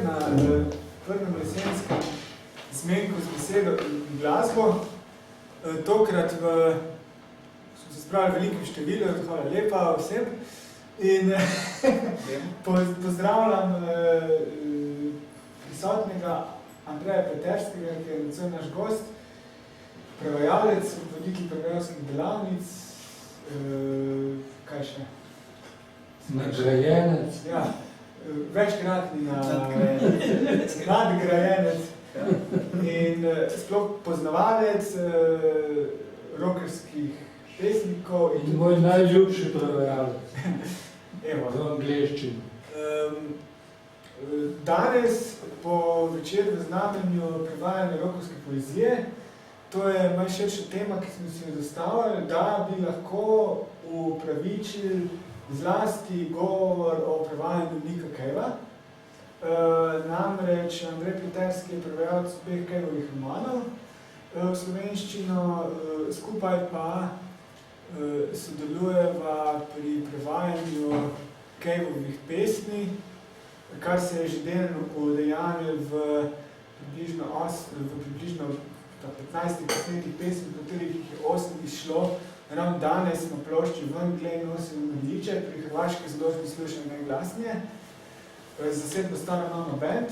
na prvem jesenskem zmenku z besedo in glasbo. Tokrat smo se spravili velikim številu, hvala lepa vsem. In pozdravljam prisotnega Andreja Peterskega, ki je nocoj naš gost, prevajalec, voditelj prevajalskih delavnic, kaj še? Nagrajenec. Ja, večkratni nadgrajenec in sploh poznavalec rockerskih pesnikov. In moj najljubši prevajalec. Evo. V angleščini. Danes, po večer v znamenju prevajanja rockerske poezije, to je malo širša tema, ki smo si jo zastavili, da bi lahko upravičili zlasti govor o prevajanju Nika Cavea. Namreč Andrej Peterski je prevajalec obeh Caveovih romanov v slovenščino, skupaj pa sodelujeva pri prevajanju Caveovih pesmi, kar se je že delno udejanjilo v približno 15 posnetih pesmi, v katerih jih je 8 izšlo. Ravno danes na plošči ven glej nosim Mrliče, pri hrvaški založbi slušam najglasnije, zasedbo Stara mama band.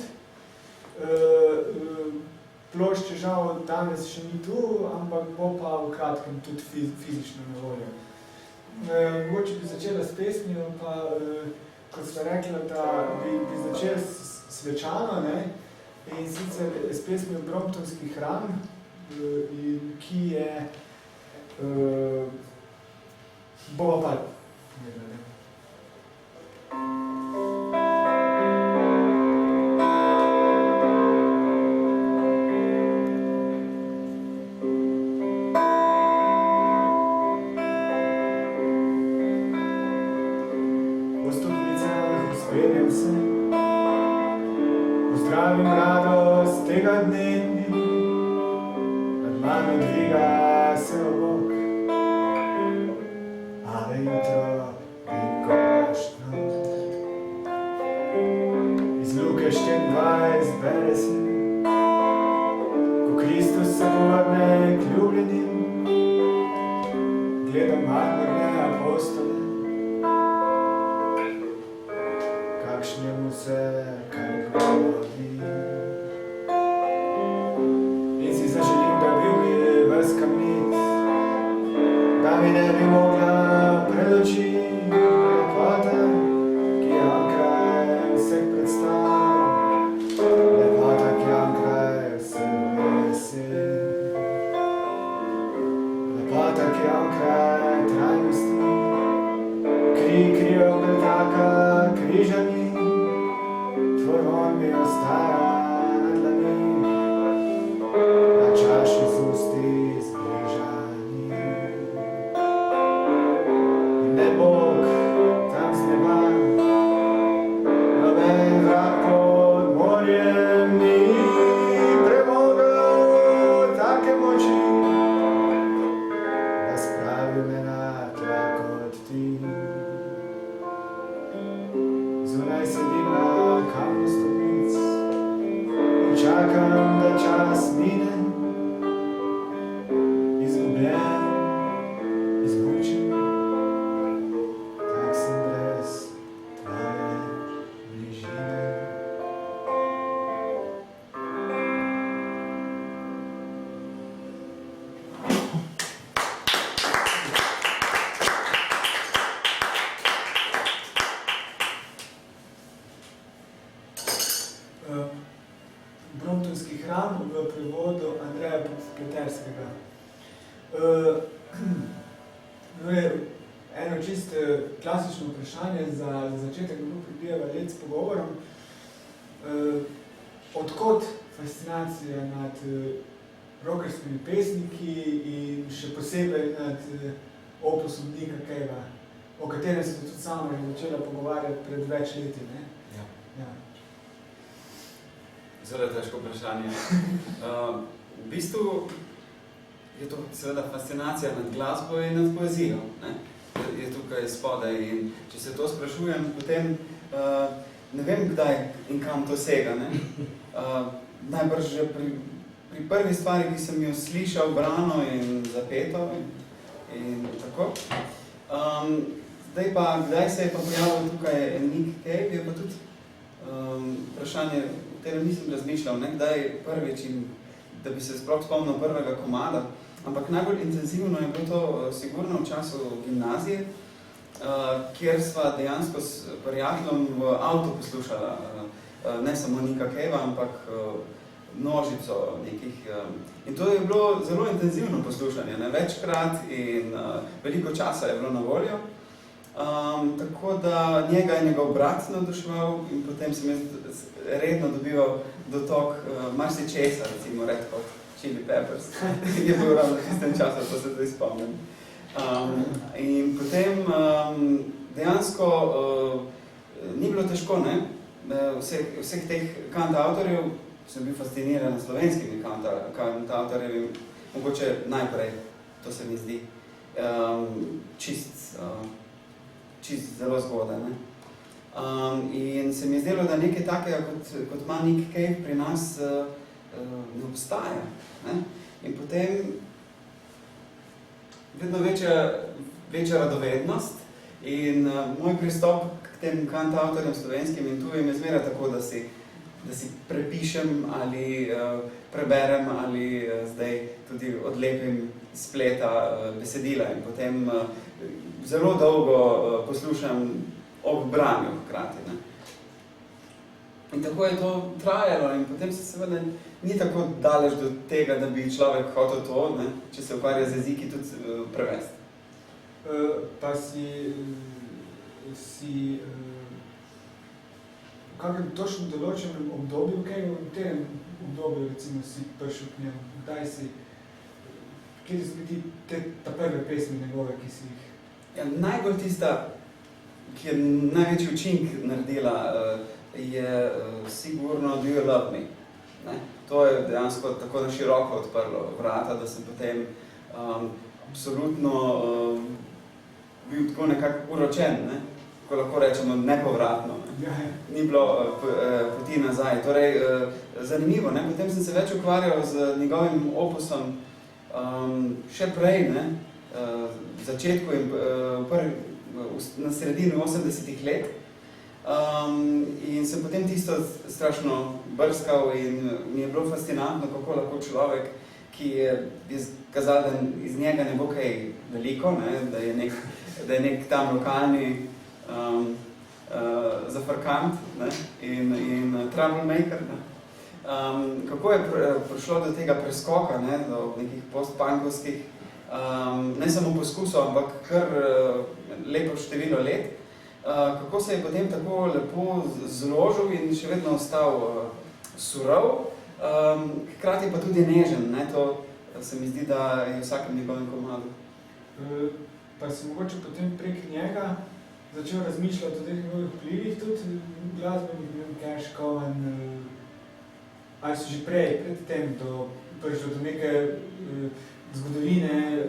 Plošče žal danes še ni tu, ampak bo pa v kratkem tudi fizično na voljo. Mogoče bi začela s pesmijo, pa kot sva rekla, da bi začela svečano, ne? In sicer s pesmijo Bromptonski hram, ki je bova pa gledali. Po stopnicah uspeljem se, pozdravim radost tega dne, nad mano dviga se obok. Ale jutro velikoštno, iz Luke 24 bere se, ko Kristus se povrne k ljubljenim, gledam marmorne apostole, kakšnemu se kaj govori. In si zaželim, da bil bi ves kamnit, da mi ne bi mogla pred oči lepota, ki je onkraj vseh predstav, lepota, ki je onkraj vseh besed, lepota, ki je onkraj trajnosti, krijo pretaka križani, tvoj vonj mi ostaja na dlanih, na čaši z usti zbližani. Ne Bog tam z neba, noben vrak pod morjem ni premogel take moči, da spravi me na tla kot ti. Zunaj sedim na kamnu stopnic in čakam, da čas mine, izgubljen, izmučen. Tak sem brez tvoje bližine. Bromptonski hram v prevodu Andreja Peterskega. Eno čisto klasično vprašanje za začetek, kako pripijeva let s pogovorom. Odkot fascinacija nad rockerskimi pesniki in še posebej nad opusom Nika Cavea, o katerem se tudi sama začela pogovarjati pred več leti, ne? Ja. Zelo težko vprašanje. V bistvu je to seveda fascinacija nad glasbo in nad poezijo, ne? Je tukaj spodaj in če se to sprašujem, potem ne vem kdaj in kam to sega. Ne? Najbrž že pri prvi stvari, ki sem jo slišal, brano in zapeto in tako. Zdaj pa, kdaj se je pa pojavil tukaj Nick Cave, je pa tudi vprašanje, o katerem nisem razmišljal, ne? Kdaj prvič in da bi se sploh spomnil prvega komada, ampak najbolj intenzivno je bilo to sigurno v času gimnazije, kjer sva dejansko s prijateljem v avtu poslušala ne samo Nicka Cavea, ampak množico nekih. In to je bilo zelo intenzivno poslušanje, ne? Večkrat in veliko časa je bilo na voljo. Tako da njega je njegov brat navduševal in potem sem jaz redno dobival dotok marsičesa, recimo Red Hot Chili Peppers. Je bil ravno v tistem času, to se zdaj spomnim. In potem dejansko ni bilo težko, ne? Vseh teh kantavtorjev sem bil fasciniran slovenskimi kantavtorjevi, mogoče najprej, to se mi zdi, čist zelo zgodaj. Ne? In se mi je zdelo, da nekaj takega, kot ima Nick Cave pri nas, ne obstaja. Ne? In potem vedno večja radovednost in moj pristop k tem kantavtorjem slovenskim in tujim je zmeraj tako, da si prepišem ali preberem ali zdaj tudi odlepim spleta besedila in potem zelo dolgo poslušam ob branju hkrati. Ne. In tako je to trajalo in potem se seveda ni tako daleč do tega, da bi človek hotel to, ne, če se ukvarja z jeziki, tudi prevesti. Pa si v kakšnem točno določenem obdobju, v katerem obdobju recimo si prišel k njemu, kje so biti ta prve pesmi njegove, ki si jih? Ja, najbolj tista, ki je največji učink naredila, je sigurno Do You Love Me. Ne? To je dejansko tako na široko odprlo vrata, da sem potem absolutno bil tako nekako uročen, ne? Ko lahko rečemo nepovratno. Ne? Ni bilo poti nazaj. Torej, zanimivo, ne? Potem sem se več ukvarjal z njegovim opusom še prej, ne? V začetku in na sredini 80-ih let. In sem potem tisto strašno brskal in mi je bilo fascinantno, kako lahko človek, ki je kazal, da iz njega ne bo kaj veliko, ne? Da je nek tam lokalni zafrkant, ne? In troublemaker. Ne? Kako je prišlo do tega preskoka, ne? Do nekih postpunkovskih ne samo poskusov, ampak kar lepo število let. Kako se je potem tako lepo zložil in še vedno ostal surov, hkrati pa tudi nežen. Ne? To se mi zdi, da je v vsakem njegovem komadu. Pa si mogoče potem prek njega začel razmišljati o teh njegovih vplivih, tudi glasbenih, Cash, Cohen, ali so že pred tem prišlo do neke zgodovine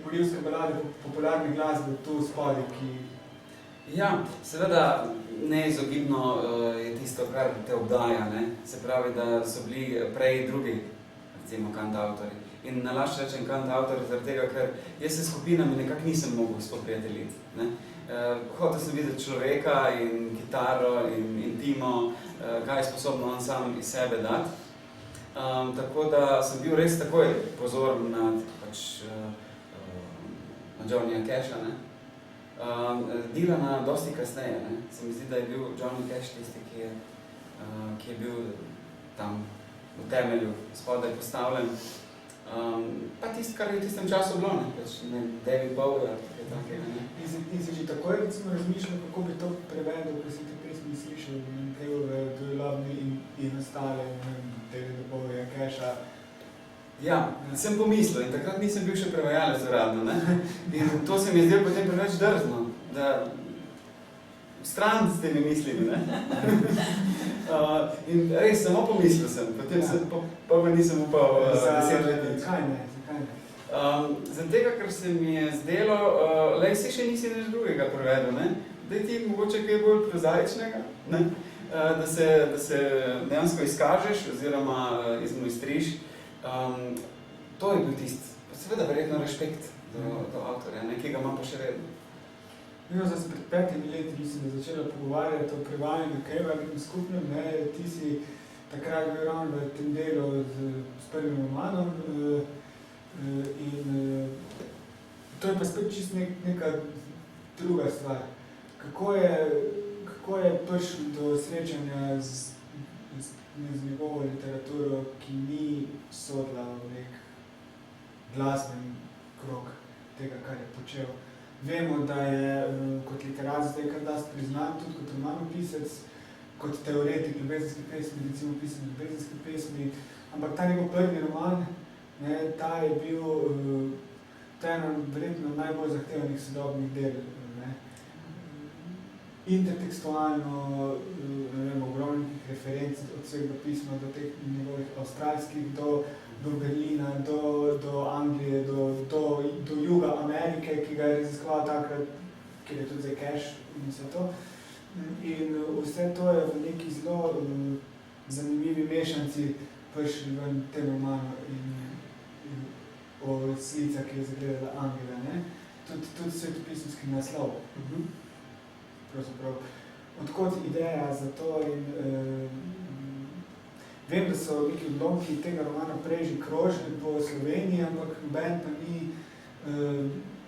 morilske balade, popularne glasbe tu spodaj, ki... Ja, seveda neizogibno je tisto, kar te obdaja, ne? Se pravi, da so bili prej drugi, recimo, kantavtori. In nalašč rečem kantavtori zaradi tega, ker jaz se skupinami nekako nisem mogel spoprijateljiti. Ne? Hotel sem videti človeka in kitaro in timo, kaj je sposobno on sam iz sebe dati. Tako da sem bil res takoj pozoren na Johnnyja Casha, ne? Dylana dosti kasneje, ne? Se mi zdi, da je bil Johnny Cash tisti, ki je bil tam v temelju spodaj postavljen. Pa tisti, kar je v tistem času bilo, ne? David Bowie, kaj takega, ne? In si že takoj recimo razmišljal, kako bi to prevedel, ko si te pesmi slišal, Do You Love Me in ostale, David Bowie, Casha? Ja, sem pomislil in takrat nisem bil še prevajalec uradno, ne? In to se mi je zdelo potem preveč drzno, da stran s temi mislimi, ne? In res, samo pomislil sem, potem se pa nisem upal 10 let. Zakaj ne? Zaradi tega, ker se mi je zdelo, saj še nisi nič drugega prevedel, ne? daj ti mogoče kaj bolj prozaičnega, ne? Da se dejansko izkažeš oziroma izmojstriš. To je bil tisti, pa seveda verjetno respekt do avtorja, ki ga ima pa še vedno. Vem, da se pred 5 leti mislim, začela pogovarjati o prevajanju Cavea skupnem, ti si takrat bil ravno v tem delu s prvim romanom in to je pa spet čisto neka druga stvar. Kako je prišel do srečanja z njegovo literaturo, ki ni sodila v nek glasben krog tega, kar je počel? Vemo, da je kot literat zdaj kar dosti priznan, tudi kot romanopisec, kot teoretik ljubezenske pesmi, recimo pisem ljubezenske pesmi, ampak ta njegov prvi roman, ta je bil eno verjetno najbolj zahtevnih sodobnih del. Intertekstualno, ogromnih referenc od vsega pisma do teh njegovih avstralskih, do Berlina, do Anglije, do juga Amerike, ki ga je raziskoval takrat, kjer je tudi zdaj Cash in vse to. In vse to je v neki zelo zanimivi mešanci prišli ven tem romanu in o Slica, ki je zagledala Angela. Tudi svetopisemski naslov. Pravzaprav. Odkot ideja za to in vem, da so neki odlomki tega romana prej že krožili po Sloveniji, ampak noben pa ni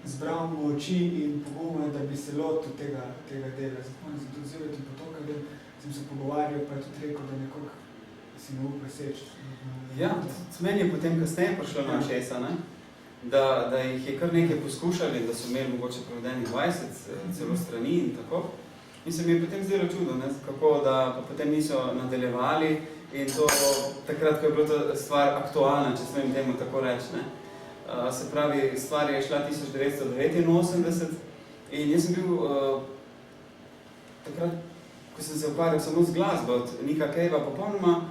zbral moči in poguma, da bi se lotil tega dela. Zato sem tudi zelo po to, ker sem se pogovarjal, pa je tudi rekel, da nekako si ne upre seči. Ja, meni je potem kasneje prišlo na šesa, da jih je kar nekaj poskušali, da so imeli mogoče prevedenih 20 celo strani in tako. In se mi je potem zdelo čudo, kako da potem niso nadaljevali in to takrat, ko je bila to stvar aktualna, če smem temu tako reči. Se pravi, stvar je šla 1989 in jaz sem bil takrat, ko sem se ukvarjal samo z glasbo od Nicka Cavea, popolnoma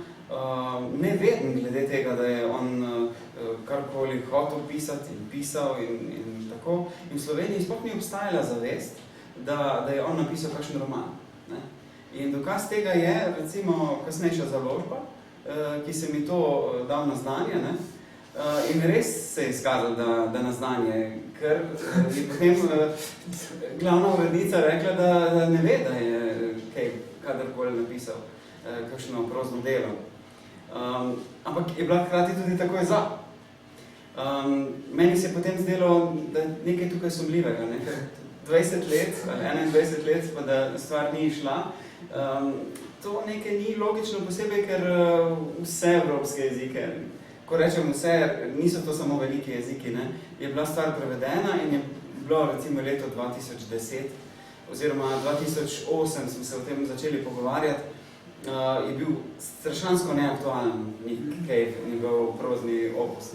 neveden glede tega, da je on karkoli hotel pisati in pisal in tako. In v Sloveniji sploh ni obstajala zavest, da je on napisal kakšen roman. In dokaz tega je, recimo, kasnejša založba, ki se mi to dal na znanje, in res se je izkazalo, da na znanje, ker je potem glavna urednica rekla, da ne ve, da je kaj kadarkoli napisal kakšno prozno delo. Ampak je bila hkrati tudi takoj za. Meni se je potem zdelo, da je nekaj tukaj sumljivega, ker 20 let ali 21 let, pa da stvar ni šla. To nekaj ni logično posebej, ker vse evropske jezike, ko rečem vse, niso to samo veliki jeziki, je bila stvar prevedena in je bilo recimo leto 2010 oziroma 2008 smo se o tem začeli pogovarjati, je bil strašansko neaktualen Nick Cave, njegov prozni opus,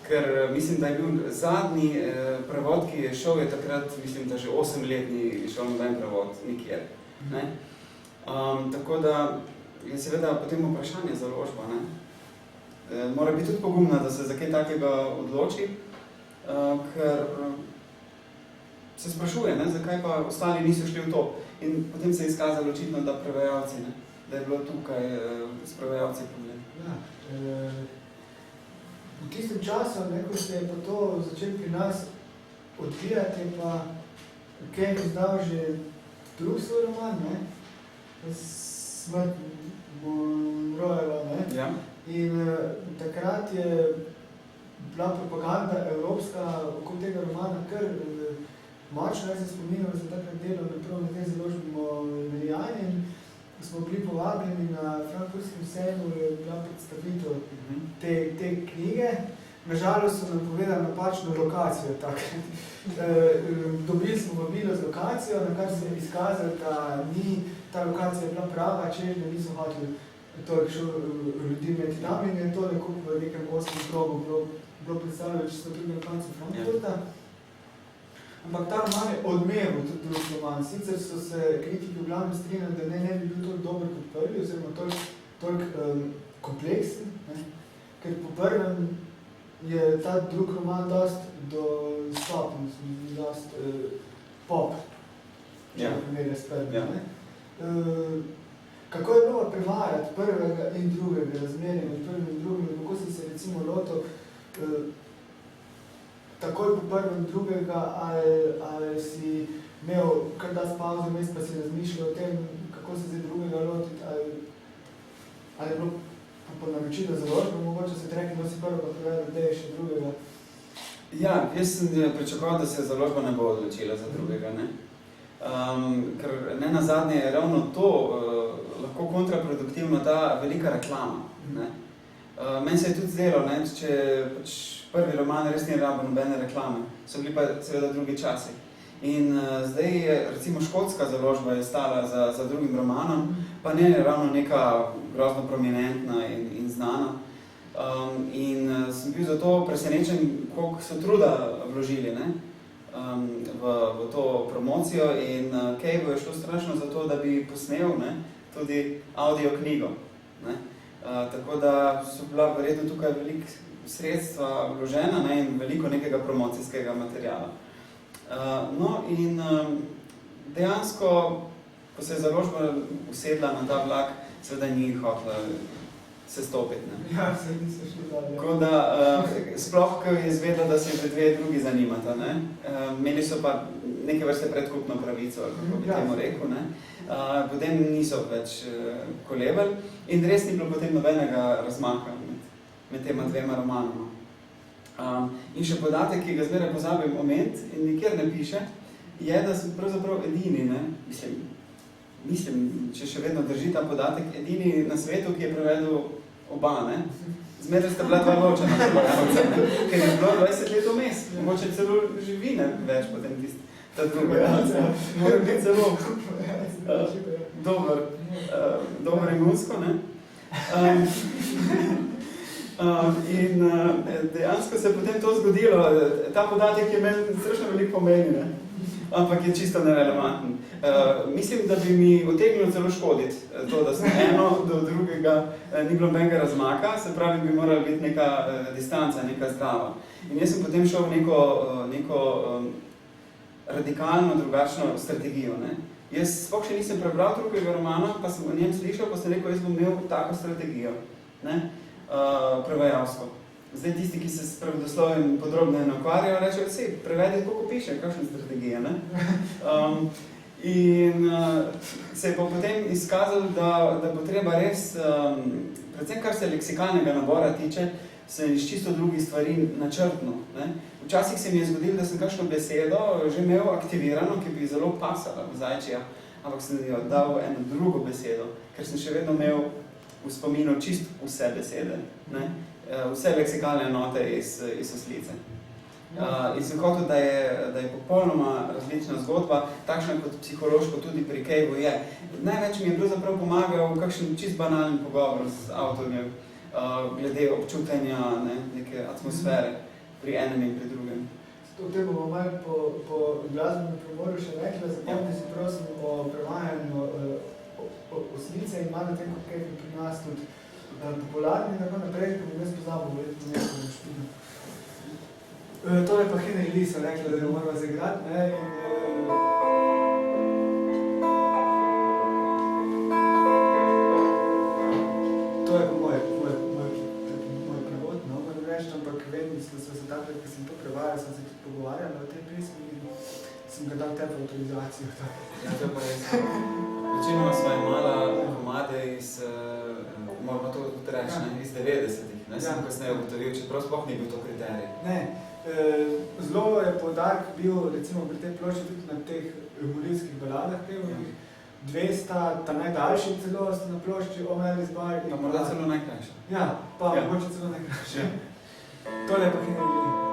ker mislim, da je bil zadnji prevod, ki je šel, je takrat, mislim, da že 8-letni šel noben prevod, nikjer. Tako da je seveda potem vprašanje založba. Mora biti tudi pogumna, da se za kaj takega odloči, ker se sprašuje, zakaj pa ostali niso šli v to. In potem se je izkazalo očitno, da prevajalci, da je bilo tukaj s prevajalci problem. Ja, v tistem času, ko se je pa to začel pri nas odvijati, je pa Cave izdal že drug svoj roman, Smrt Monroeva, Ja. In takrat je bila propaganda evropska okoli tega romana kar močna. Jaz se spominjam za takrat delo na tej založbi Merijan in smo bili povabljeni na Frankfurtskem sejmu, je bila predstavitev te knjige. Nažalost so nam povedali napačno lokacijo takrat. Dobili smo vabilo z lokacijo, na kar se je izkazalo, da ni ta lokacija bila prava, čež da niso hoteli toliko ljudi imeti tam in je to nekako v nekem oskem krogu bilo predstavljeno, če so drugi na koncu Frankfurta. Ampak ta roman je odmevil tudi drug roman. Sicer so se kritiki v glavnem strinjali, da ne bi bil toliko dober kot prvi, oziroma toliko kompleksen, ker po prvem je ta drug roman dost dostopen, dost pop. če primerjaš s prvim. Ja. Kako je bilo prevajati prvega in drugega, razmerje med prvim in drugim, kako si se recimo lotil takoj po prvem drugega, ali si imel kar da pauzo vmes, pa si razmišljal o tem, kako se zdaj drugega lotiti, ali je bilo po naročilu založbe, mogoče se rekli, da si prvo pa prevedel, da je še drugega. Ja, jaz sem pričakoval, da se založba ne bo odločila za drugega, ne? Ker ne nazadnje je ravno to lahko kontraproduktivno ta velika reklama, ne? Meni se je tudi zdelo, ne, če pač prvi roman res ni rabo nobene reklame, so bili pa seveda drugi časi. In zdaj je, recimo, škotska založba je stala za drugim romanom, pa ne ravno neka grozno prominentna in znana. In sem bil zato presenečen, koliko so truda vložili, ne, v to promocijo in Cave je šlo strašno za to, da bi posnel, ne, tudi audio knjigo, ne. Tako da so bila verjetno tukaj veliko sredstva vložena, ne, in veliko nekega promocijskega materiala. No in dejansko, ko se je založba usedla na ta vlak, seveda ni hotela se stopiti, ne. Ja, se niso šli dalje. Tako da, sploh, ko je izvedela, da se dve drugi zanimata, ne. Imeli so pa neke vrste predkupno pravico, ali kako bi temu rekel, ne. Potem niso več kolebali in res ni bilo potem nobenega razmaka med tema dvema romanoma. In še podatek, ki ga zmeraj pozabim omeniti in nikjer ne piše, je, da so pravzaprav edini, ne, mislim, če še vedno drži ta podatek, edini na svetu, ki je prevedel oba, ne. Zmeraj sta bila dva ločena prevajalca, ker je bilo 20 let vmes, mogoče celo živi ne več potem ta druga. Mora biti zelo dober imunsko, ne. In dejansko se je potem to zgodilo. Ta podatek je meni strašno veliko pomeni, ne? Ampak je čisto nerelevanten. Mislim, da bi mi utegnilo celo škoditi to, da sem eno do drugega ni bilo nobenega razmaka, se pravi, bi morala biti neka distanca, neka zdrava. In jaz sem potem šel v neko radikalno drugačno strategijo, ne? Jaz sploh še nisem prebral drugega romana, pa sem o njem slišal, pa sem rekel, jaz bom imel tako strategijo, ne? Prevajalsko. Zdaj tisti, ki se s prevodoslovjem podrobno ne ukvarjajo, rečejo, sej, prevedi, koliko piše, kakšne strategije, ne? In se je pa potem izkazalo, da bo treba res, predvsem kar se leksikalnega nabora tiče, se iz čisto drugih stvari načrtno, ne? Včasih se mi je zgodilo, da sem kakšno besedo že imel aktivirano, ki bi zelo pasala v Zajčija, ampak sem jo dal eno drugo besedo, ker sem še vedno imel v spominu čist vse besede, ne? Vse leksikalne note iz oslice. In sem hotel, da je popolnoma različna zgodba, takšna kot psihološko tudi pri Caveu je. Največ mi je pravzaprav pomagal kakšen čist banalni pogovor z avtorjem, glede občutenja, ne, neke atmosfere pri enem in pri drugem. O tem bomo malo po glasbenem premoru še rekla, zapomni si prosim o prevajanju oslice in malo tem, kaj je pri nas tudi popularni in tako naprej, ko bom jaz pozabil verjetno nekaj v špinu. To je pa Henry Lee, so rekla, da ga moramo zaigrati, ne, in to je pa moj prevod, no, moram reči, ampak vedno so se takrat, ko sem to prevajal, sem se tudi pogovarjala o tej pesmi in sem ga dal tebi autorizacijo. Ja, to pa res. Večinoma sva imala komade iz, moramo to tudi reči, ne, iz 90-ih, ne, sem kasneje ugotovil, čeprav sploh ni bil to kriterij. Ne, zelo je poudarek bil, recimo pri tej plošči tudi na teh humorijskih baladah pevnih. Dve sta, ta najdaljši celo sta na plošči, O Mary's Bar. Pa morda celo najkrajša. Ja, pa mogoče celo najkrajša. Tole je pa Henry Lee.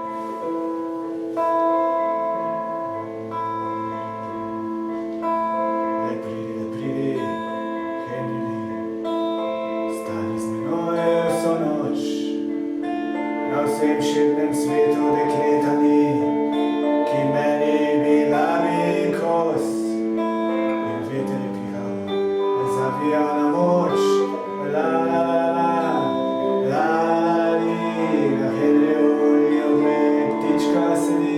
vsem širnem svetu dekleta ni, ki meni bila kos. In veter je pihal, zavijal na moč, la la la la, la li, na Henryju ljubljen ptička sedi.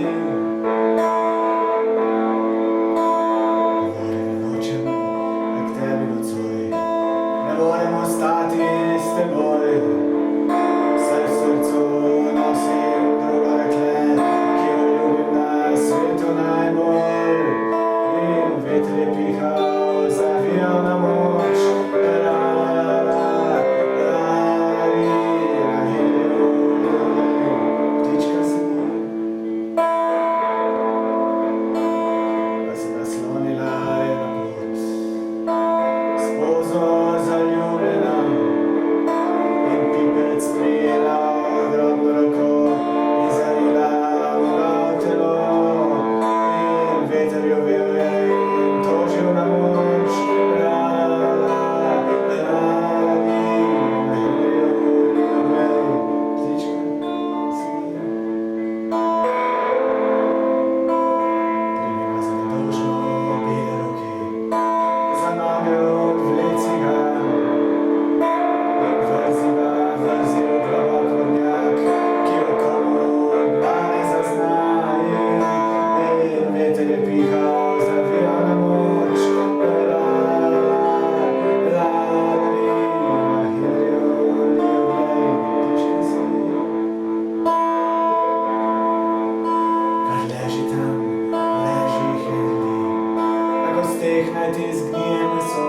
naj ti zgnije meso.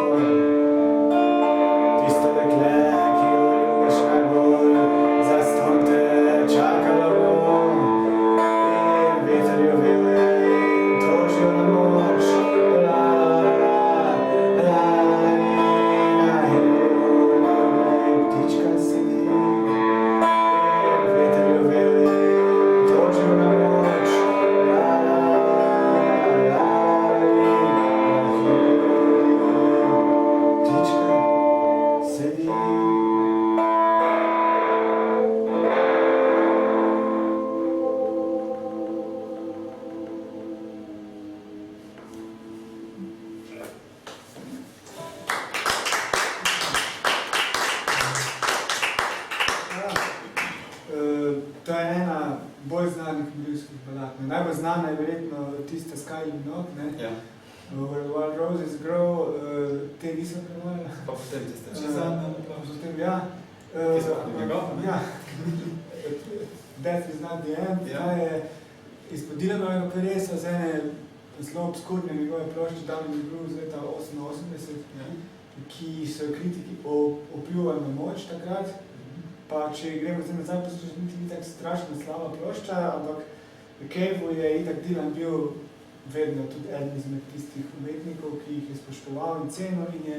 Tisto dekle, ki jo ljubiš najbolj, zastonj te čakalo bo. In veter jo vije in tožijo na moč. La, la, la, na himnu ptička sedi. In veter jo vije in tožijo na moč. La, la, la, na himnu ptička sedi. To je ena bolj znanih bluesovih balad. Najbolj znana je verjetno tista Sky in Not, ne? Ja. Where Wild Roses Grow, te nisem premojala. Pa potem tiste še zadnje. Potem, ja. Ki so pa njegov, ne? Ja. Death is not the end. Ja. Ta je iz Dylanovega peresa z ene zelo obskurne njegove plošče Down in the Blues leta 88, Ja. ki so jo kritiki opljuvali na moč takrat. Pa če gremo zdaj nazaj, poslušati, ni tako strašno slaba plošča, ampak v Caveu je itak Dylan bil vedno tudi eden izmed tistih umetnikov, ki jih je spoštoval in cenil in je,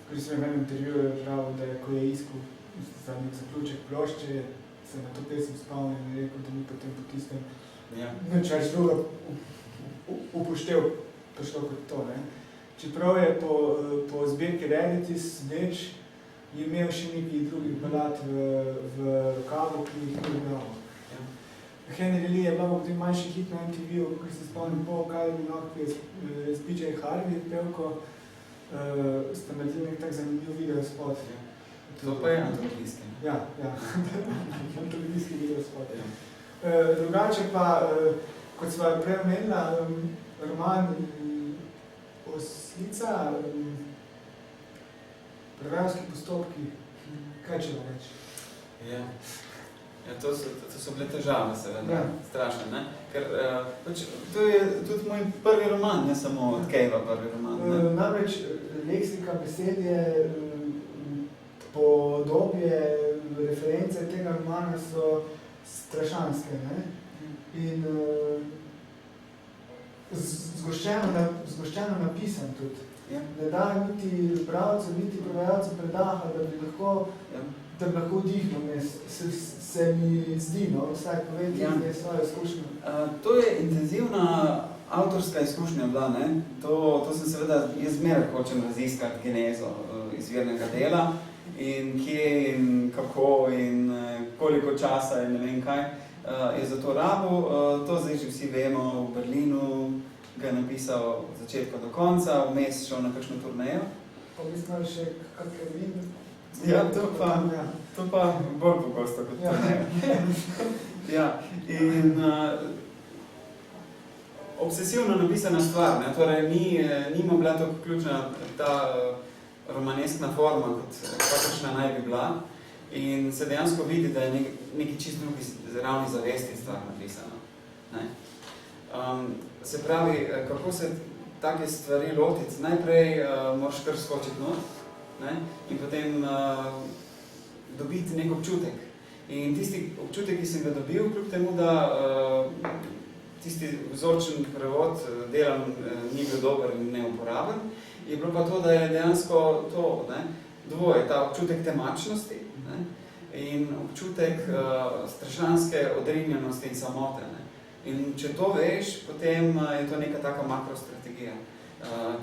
ko sem v enem intervjuju pravil, da je, ko je iskal za nek zaključek plošče, se na to pesem spomnil in je rekel, da ni potem po tistem Ja. nič več drugo upoštev prišlo kot to, ne. Čeprav je po zbirki Rarities sodeč, je imel še nekaj drugih balad v rokavu, ki jih ni igral. Ja. Henry Lee je bila potem manjši hit na MTV-u, ko se spomnim po Kylie Minogue, ki je s PJ Harvey pevko, sta naredili nek tak zanimiv video spot. Ja. To pa je antologijski. Ja, ja. Antologijski video spot. Ja. Drugače pa, kot sva prej omenila, roman Oslica, prevajalski postopki, kaj če vam reči? Ja. Ja, to so bile težave, seveda, Ja. strašne, ne? Ker pač, to je tudi moj prvi roman, ne samo od Cavea prvi roman, ne? Namreč leksika besed je, podobje, reference tega romana so strašanske, ne? In zgoščeno napisan tudi. Ja. Ne daje niti bralcu, niti prevajalcu predaha, da bi lahko vdihnil, se mi zdi, no, vsak povedi svojo izkušnjo. To je intenzivna avtorska izkušnja bila, ne? To sem seveda, jaz zmeraj hočem raziskati genezo izvirnega dela in kje in kako in koliko časa in ne vem kaj je za to rabil. To zdaj že vsi vemo, v Berlinu ga je napisal od začetka do konca, vmes šel na kakšno turnejo. Pa bi smo še kakaj vin. Ja, to pa bolj pogosto kot turnejo. Ja, in obsesivno napisana stvar, ne? Torej nima bila tako ključna ta romaneskna forma, kot kakršna naj bi bila. In se dejansko vidi, da je neki čist drugi ravni zavesti stvar napisana. Ne? Se pravi, kako se take stvari lotiti? Najprej moraš kar skočiti not, ne? In potem dobiti nek občutek. In tisti občutek, ki sem ga dobil, kljub temu, da tisti vzorčen prevod dela ni bil dober in neuporaben, je bilo pa to, da je dejansko to, ne? Dvoje, ta občutek temačnosti, ne? In občutek strašanske odrinjenosti in samote. Ne? In če to veš, potem je to neka taka makrostrategija,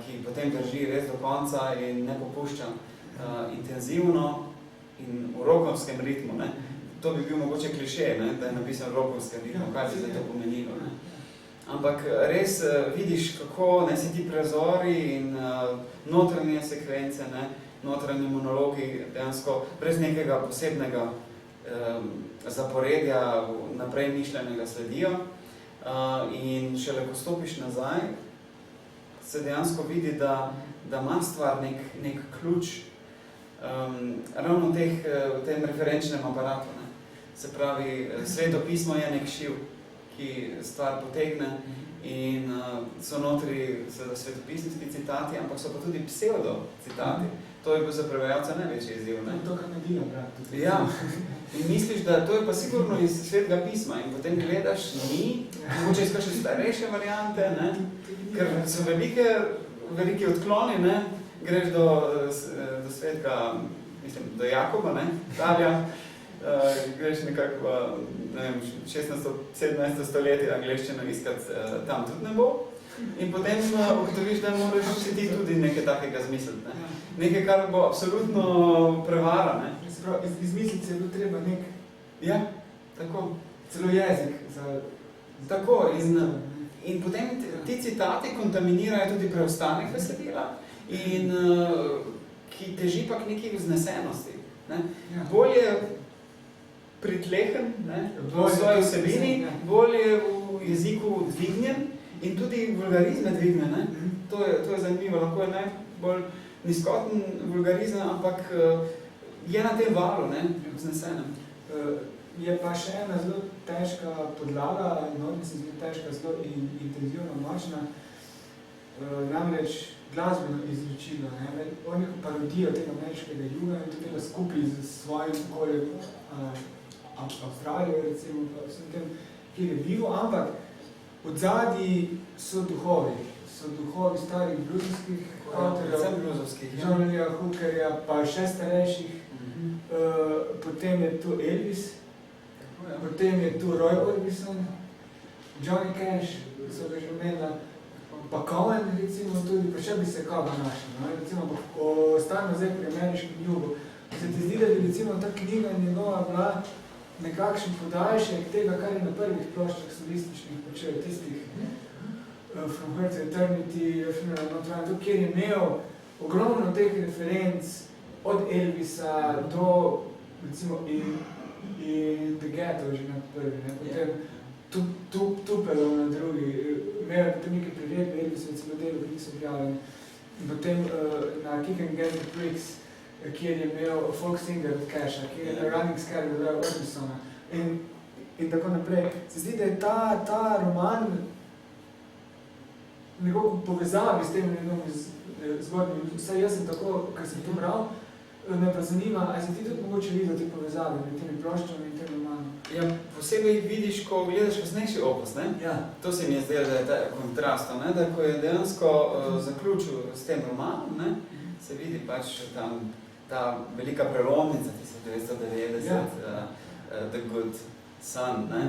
ki potem drži res do konca in ne popušča intenzivno in v rokovskem ritmu. Ne? To bi bil mogoče kliše, ne? Da je napisan v rokovskem ritmu, kaj bi zdaj to pomenilo. Ne? Ampak res vidiš, kako si ti prizori in notranje sekvence, ne? Notranji monologi dejansko brez nekega posebnega zaporedja naprej mišljenega sledijo. In šele ko stopiš nazaj, se dejansko vidi, da ima stvar nek ključ ravno v tem referenčnem aparatu. Ne? Se pravi, Sveto pismo je nek šiv, ki stvar potegne in so notri svetopisniški citati, ampak so pa tudi pseudo citati. To je bil za prevajalca največji izziv. Ne? To, kar ne dela, brat. Ja, in misliš, da to je pa sigurno iz Svetega pisma in potem gledaš, ni, mogoče iz kakšne starejše variante, ne? Ker so veliki odkloni, ne? Greš do Svetka, mislim, do Jakoba, ne? Dalja, greš nekako, ne vem, 16-17 stoletje angleščino iskati, tam tudi ne bo. In potem ugotoviš, da moraš si ti tudi nekaj takega zmisliti, ne? Nekaj, kar bo absolutno prevara, ne? Izmisliti je bilo treba nek... Ja, tako. Celo jezik za... Tako, in potem ti citati kontaminirajo tudi preostanek besedila in ki teži pa k neki vznesenosti, ne? Ja. Bolj je pritlehen, ne? V svoji vsebini, bolj je v jeziku dvignjen in tudi vulgarizme dvigne, ne? To je zanimivo, lahko je najbolj nizkoten vulgarizem, ampak je na tem valu, ne, vznesenem. Je pa še ena zelo težka podlaga, mislim, zelo težka, zelo intenzivno močna, namreč glasbeno izročilo, ne. Oni parodijo tega ameriškega juga in to dela skupaj z svojim okoljem Avstralijo, recimo, pa vsem tem, kjer je bivo, ampak odzadji so duhovi starih bluzovskih avtorjev, Johnnyja Hookerja, pa še starejših, potem je tu Elvis, potem je tu Roy Orbison, Johnny Cash, so ga že omenila, pa Cohen, recimo, tudi, pa še bi se koga našli, no? Recimo, ostanemo zdaj pri ameriškem jugu. Se ti zdi, da bi recimo ta knjiga njegova bila nekakšen podaljšek tega, kar je na prvih ploščah solističnih počel, tistih From Her to Eternity, Funeral Not Run, kjer je imel ogromno teh referenc od Elvisa do, recimo, in The Ghetto že na prvi, ne? Potem Tupelo na drugi, imel potem nekaj priredbe, Elvisa celo delo, ki niso objavljeni, potem na Kick and Get the Pricks, kjer je imel folk singer od Casha, kjer je Running Scared od Roy Orbisona in tako naprej. Se zdi, da je ta roman nekako povezavi s tem zgodnjim. Vsaj jaz sem tako, kar sem to bral, me pa zanima, ali si ti tudi mogoče videl te povezave med temi ploščami in tem romanom? Ja, posebej vidiš, ko gledaš kasnejši opus, ne? Ja. To se mi je zdelo, da je ta kontrast, ne? Da ko je dejansko zaključil s tem romanom, ne? Se vidi pač tam ta velika prelomnica 1990, The Good Son, ne?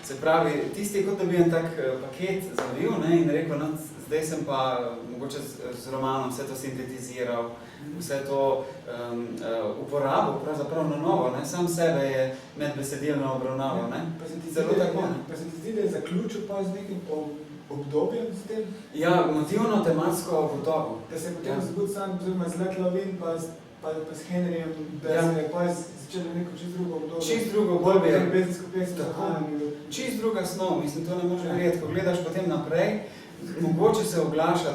Se pravi, tisti je kot da bi en tak paket zavil, ne, in rekel, no, zdaj sem pa mogoče z romanom vse to sintetiziral, vse to uporabil pravzaprav na novo, ne, sam sebe je medbesedilno obravnaval, ne. Pa se ti Zelo tako, ne. Pa se ti zdi, da je zaključil pa z nekim obdobjem s tem? Ja, motivno, tematsko gotovo. Da se je potem zgod sam, oziroma z Let Lovin pa s Henryjem, da se je pa začelo neko čist drugo obdobje. Čist drugo obdobje. Ljubezensko pesem. Čist druga snov, mislim, to ne može verjeti. Ko gledaš potem naprej, mogoče se oglaša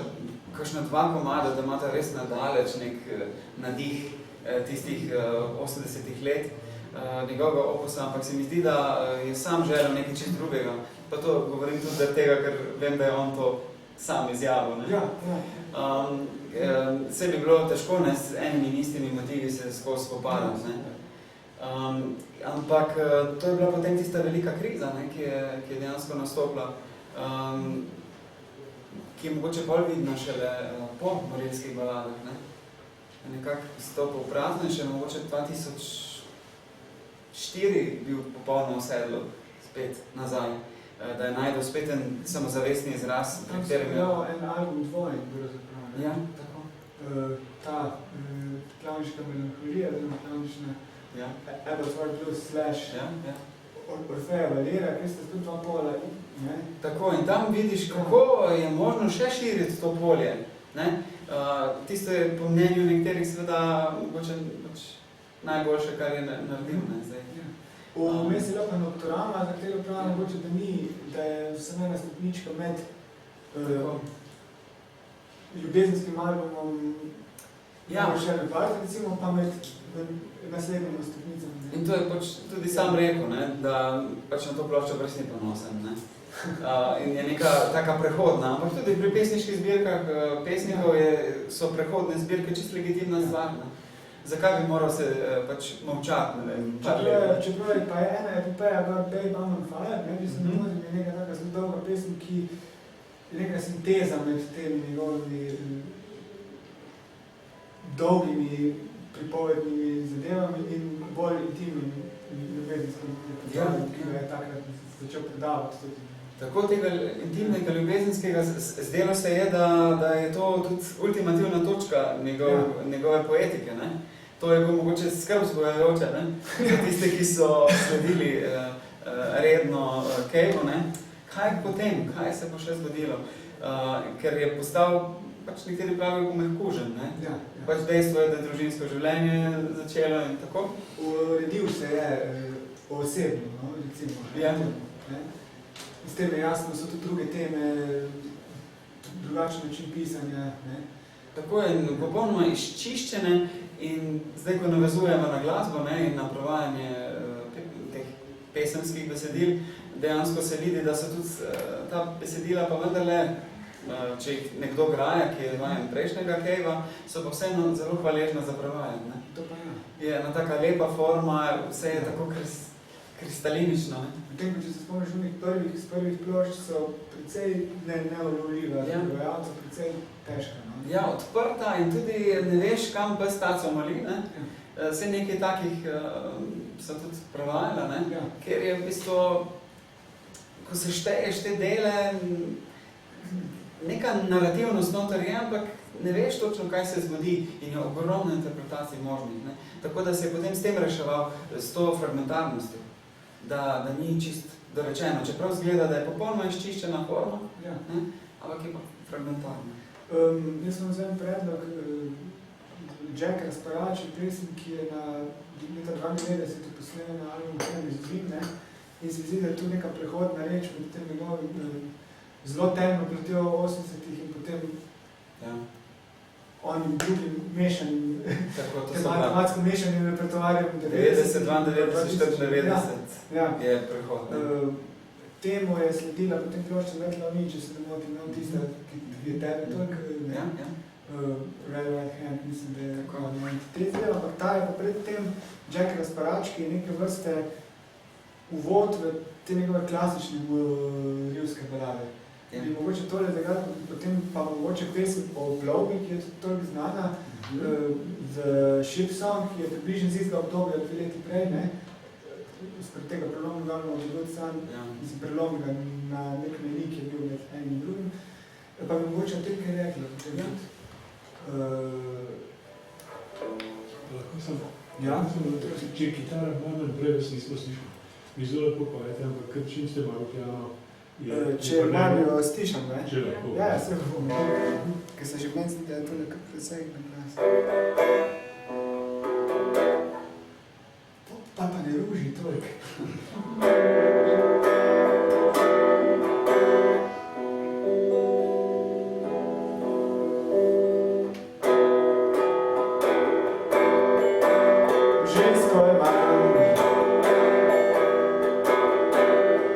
kakšna dva komada, da imata res nadaleč nek nadih tistih 80-ih let njegovega opusa, ampak se mi zdi, da je sam želel nekaj čist drugega. Pa to govorim tudi zaradi tega, ker vem, da je on to sam izjavil, ne? Ja. Vse bi bilo težko, ne, s enimi in istimi motivi se skozi spopadati, ne. Ampak to je bila potem tista velika kriza, ne, ki je dejansko nastopila, ki je mogoče bolj vidna šele po morilskih baladah, ne. Nekako stopil prazno in še mogoče 2004 bil popolno osedlo spet nazaj, da je najdel spet en samozavestni izraz, pri katerem je... en album dvojn, pravzaprav. Ja, tako. Ta klavniška melankolija, klavnična Abertoir Blues / Orfejeva Lira, ki ste tudi dva pola. Tako, in tam vidiš, kako je možno še širiti to polje. Tisto je po mnenju nekterih seveda mogoče najboljše, kar je naredil zdaj. Vmes je lepa Nocturama, za katero pravim mogoče, da je samo ena stopnička med ljubezenskim albumom Šerbe Party, recimo, pa med naslednjimi stopnicami. In to je pač tudi sam rekel, ne, da pač na to ploščo brez ni ponosen, ne. In je neka taka prehodna, ampak tudi pri pesniških zbirkah pesnikov so prehodne zbirke čisto legitimna stvar. Ne? Zakaj bi moral se pač molčati? Čeprav je pa ena epopeja, Babe Bum on Fire, ne, če se ne motim, je neka taka zelo dolga pesem, ki je neka sinteza med temi njegovimi dolgimi pripovednimi zadevami in bolj intimnimi ljubezenskim pripovedami, ki ga je takrat začel predavati tudi. Tako tega intimnega ljubezenskega zdelo se je, da je to tudi ultimativna točka njegove poetike. Ne? To je bilo mogoče skrb vzbujajoče, ne? Za tiste, ki so sledili redno Cave'u, ne? Kaj potem, kaj se bo še zgodilo? Ker je postal, pač nekateri pravijo, umehkužen, ne? Ja. Pač dejstvo je, da je družinsko življenje začelo in tako. Uredil se je osebno, no, recimo. Ja. Ne? S tem je jasno, so tudi druge teme, drugačen način pisanja. Ne? Tako je popolnoma izčiščene in zdaj, ko navezujemo na glasbo, ne, in na provajanje teh pesemskih besedil, dejansko se vidi, da so tudi ta besedila pa vendarle, če jih nekdo graja, ki je vajen prejšnjega Cave'a, so pa vseeno zelo hvaležna za prevajanje. Ne? To pa ja. Je ena taka lepa forma, vse je tako kristalinično. Ne? Potem, če se spomniš z prvih plošč, so precej neulovljiva, prevajalca precej težka. No? Ja, odprta in tudi ne veš, kam pes taco moli, ne? Vse nekaj takih so tudi prevajala, ne? Ja. Ker je v bistvu, ko se šteješ te dele, neka narativnost noter je, ampak ne veš točno, kaj se zgodi in je ogromno interpretacij možnih. Ne? Tako da se je potem s tem reševal, s to fragmentarnostjo, da ni čist dorečeno. Čeprav zgleda, da je popolnoma izčiščena forma, Ja. ne? Ampak je pa fragmentarna. Jaz sem vzem predlog Jack Rasparači, pesem, ki je na leta 92 posnela na albumu Henry Zwin, ne? In se zdi, da je tu neka prehodna reč med tem njegovim zelo temno plotjo 80-ih in potem Ja. onim drugim mešanim, Tako, to tem so matematsko mešanim repertoarjem 90, 92, 94 Ja. je prehod. Ne? Temu je sledila potem plošča Svetla Mi, če se ne motim, no, tista, ki je tebe toliko, ne? Ja, ja. Red Right Hand, mislim, da je Tako. tretji del, ampak ta je pa pred tem Jack Rasparači, ki je neke vrste uvod v te njegove klasične rivske balade. Ja. Bi mogoče tole zagadati, potem pa mogoče pesem o Plovbi, ki je tudi toliko znana, z Ship Song, ki je približno z istega obdobja 2 leti prej, ne? Spred tega prelomnega albuma Život sam, Ja. mislim, prelomnega na nek menik je bil med enim in drugim. Pa bi mogoče o tem kaj rekla, potem tudi. Lahko sem, Ja. če je kitara malo prej, da sem slišal. Mi zelo lepo povete, ampak kar čim ste malo piano, Če malo stišam, ne? Če lahko. Ja, se bom. Ker sem že meni, da je to nekaj precej na glas. Pa ne ruži toliko. Žensko imam,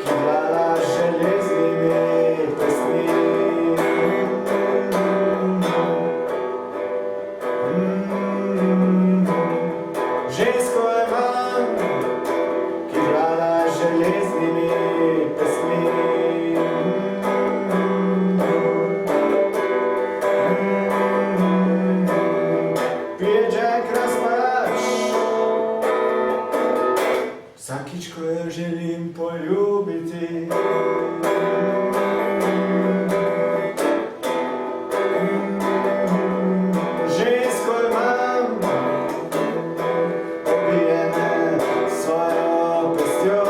ki vlada železnimi pestmi. Žensko imam, ki vlada železnimi pestmi. Pije Jack Rasparač, vsakič, ko jo želim poljubiti. Žensko imam, pobije me s svojo pestjo.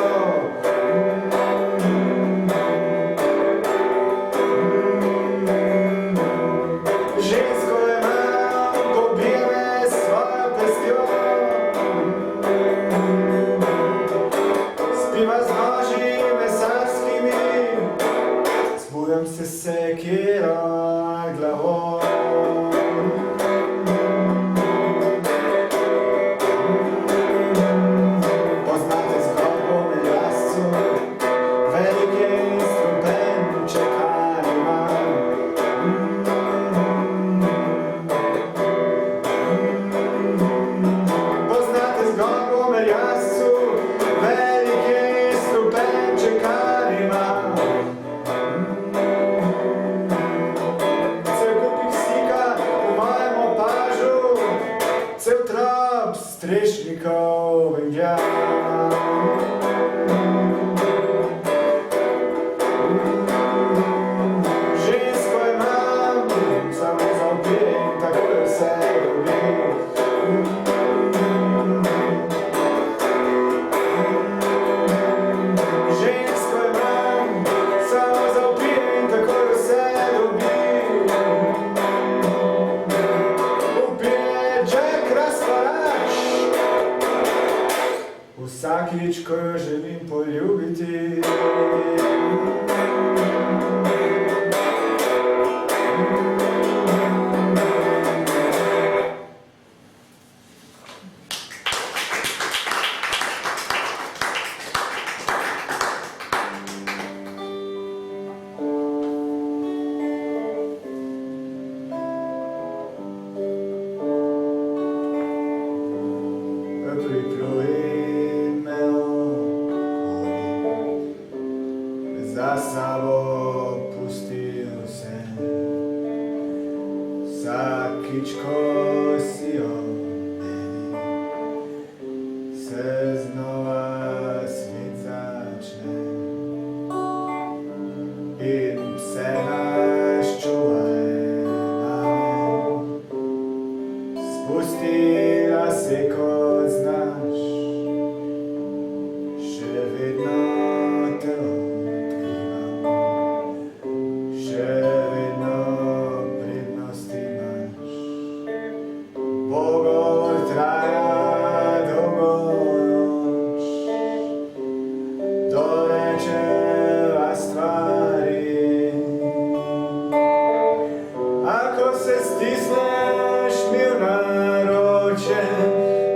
Žensko imam, pobije me s svojo pestjo. Spiva z noži mesarskimi, zbujam se sekiro nad glavo. Poznate zgodbo o Meljascu, velik je instrument. ko jo želim poljubiti. Za sabo pustil sem, vsakič, ko si ob meni, se znova svet začne. In se naš čuvaj namen, spustila se, kot znaš, še vedno te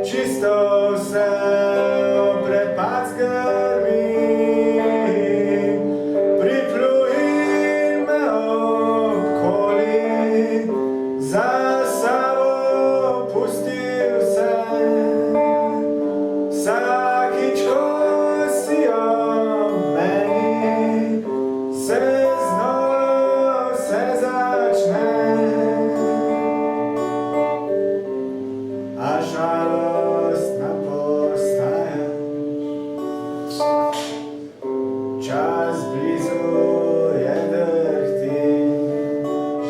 čisto vse prepad zgrmi, pripluji me okoli, za sabo pusti vse, vsakič, ko si ob meni, se znova vse začne. A žalostna postajaš, čas blizu je drhtiš,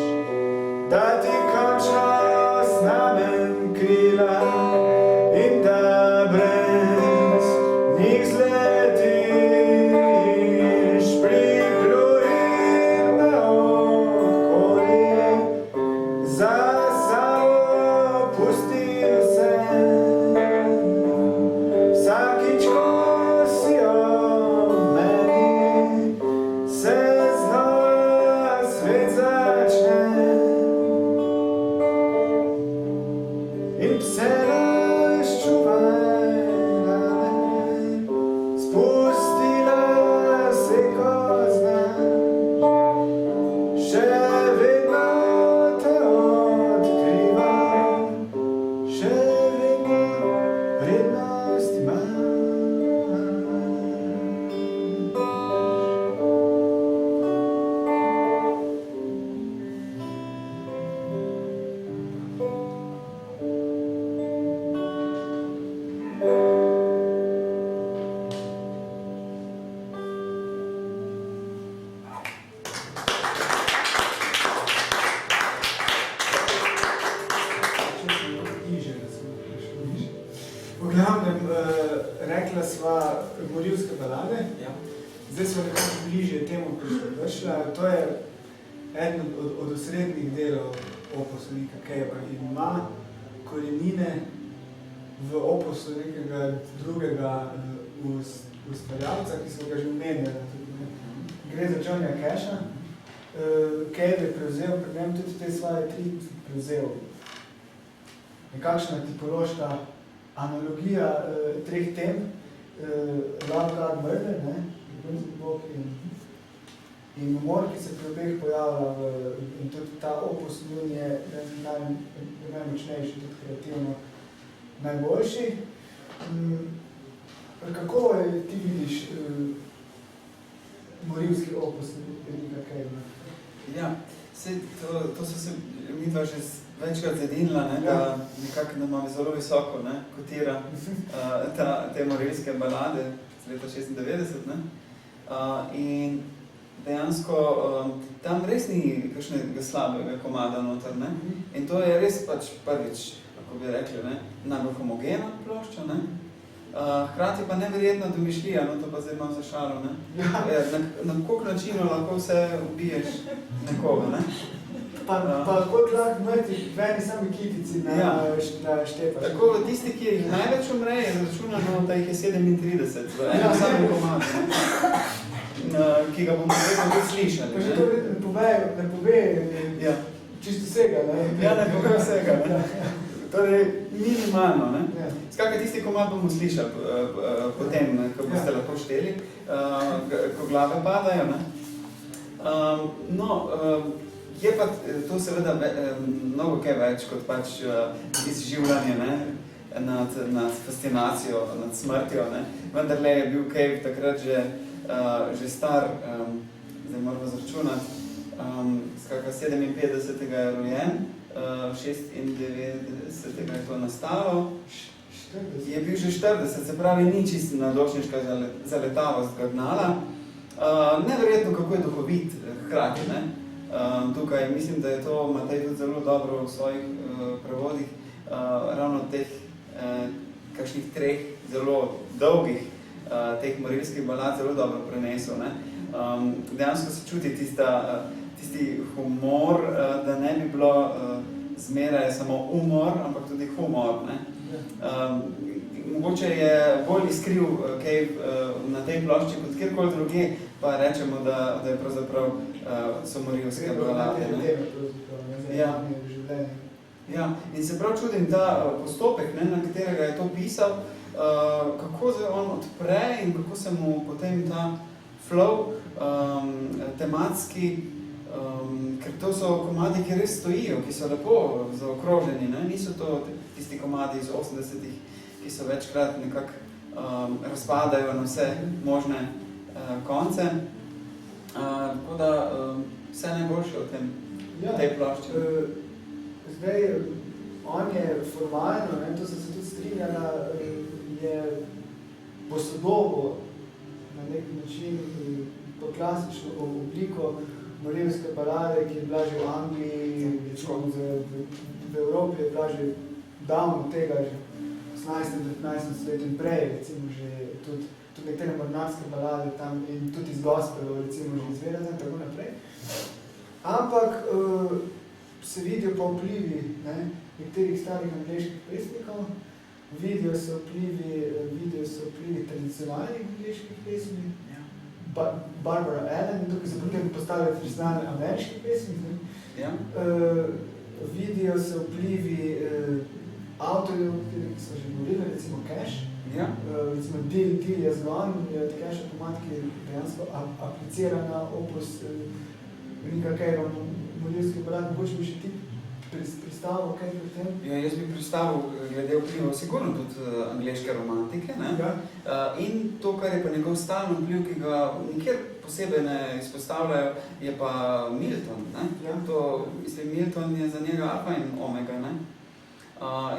da ti končno snamem krila in da brez njih zletiš. Pripluji me okoli, za sabo pusti vse, vsakič, ko si ob meni, se znova svet začne. In se naš čuvaj namen, spustila se, kot znaš, še vedno te odkrivam, še vedno vrednost imaš. V glavnem, rekla sva morilske balade, Ja. zdaj smo nekako bližje temu prišla. To je eden od osrednjih delov opusa Nika Cavea in ima korenine v opusu nekega drugega ustvarjalca, ki smo ga že omenjali. Gre za Johnnyja Casha. Cave je prevzel, pri njem tudi te svoje tri prevzel. Nekakšna tipološka analogija treh tem, Love, God, Murder, Bog in umor, ki se pri obeh pojavlja in tudi ta opus njun je najmočnejši, tudi kreativno najboljši. Kako ti vidiš morilski opus Nika Cavea? Ja, to so se midva že večkrat zedinila, ne, da nekako nama zelo visoko kotira te morilske balade z leta 96. Ne. In dejansko tam res ni kakšnega slabega komada noter. Ne. In to je res pač prvič, kako bi rekli, najbolj homogena plošča. Ne. Hkrati pa neverjetno domišljija, no to pa zdaj imam za šalo. Ne. Na koliko načinov lahko vse ubiješ nekoga. Ne. Pa kot lahko imeti v eni sami kitici na štepaš. Tako tisti, ki jih največ umre, je zračunano, da jih je 37 v enem samem komadu, ki ga bomo vedno tudi slišali. Pa že to ne pove čisto vsega, ne? Ja, ne pove vsega, ne? Torej, minimalno, ne? Skratka, tisti komad bomo slišali potem, ko boste lahko šteli, ko glave padajo, ne? Je pa to seveda mnogo kaj več kot pač izživljanje, ne? Nad fascinacijo, nad smrtjo, ne? Vendarle je bil Cave takrat že star, zdaj moramo zračunati, skratka 57. je rojen, 96. je to nastalo, je bil že 40, se pravi ni čisto nadočniška zaletavost ga gnala. Neverjetno, kako je duhovit hkrati, ne? Tukaj mislim, da je to Matej tudi zelo dobro v svojih prevodih, ravno teh kakšnih 3 zelo dolgih teh morilskih balad zelo dobro prenesel, ne? Dejansko se čuti tisti humor, da ne bi bilo zmeraj samo umor, ampak tudi humor, ne? Mogoče je bolj iskriv Cave na tej plošči kot kjerkoli druge, pa rečemo, da je pravzaprav so morilske balade, ne? Ja, in se prav čudim ta postopek, ne, na katerega je to pisal, kako se on odpre in kako se mu potem ta flow tematski, ker to so komadi, ki res stojijo, ki so lepo zaokroženi, ne? Niso to tisti komadi iz 80-ih, ki so večkrat nekako razpadajo na vse možne konce. Tako da vse najboljše v tej plošči. Zdaj, on je formalno, ne, to sem se tudi strinjala, je posodobo na nek način po klasično obliko morilske balade, ki je bila že v Angliji, v Evropi je bila že davno tega, že v 18-19 svetu in prej, recimo že tudi nekatere mornarske balade tam in tudi iz gospelov, recimo že izvedene in tako naprej. Ampak se vidijo pa vplivi nekaterih starih angleških pesnikov, vidijo se vplivi tradicionalnih angleških pesmi, Barbara Allen, tukaj se potem postavljajo tradicionalne ameriške pesmi, vidijo se vplivi avtorjev, ki so že govorili, recimo Cash, recimo Deal je zgon, je od Casha komad, ki je dejansko aplicira na opus Nika Cavea morilskih balad. Mogoče bi še ti pristavil kaj pri tem? Ja, jaz bi pristavil glede vplivov sigurno tudi angleške romantike, ne? In to, kar je pa njegov stalno vpliv, ki ga nikjer posebej ne izpostavljajo, je pa Milton, ne? Mislim, Milton je za njega alfa in omega, ne?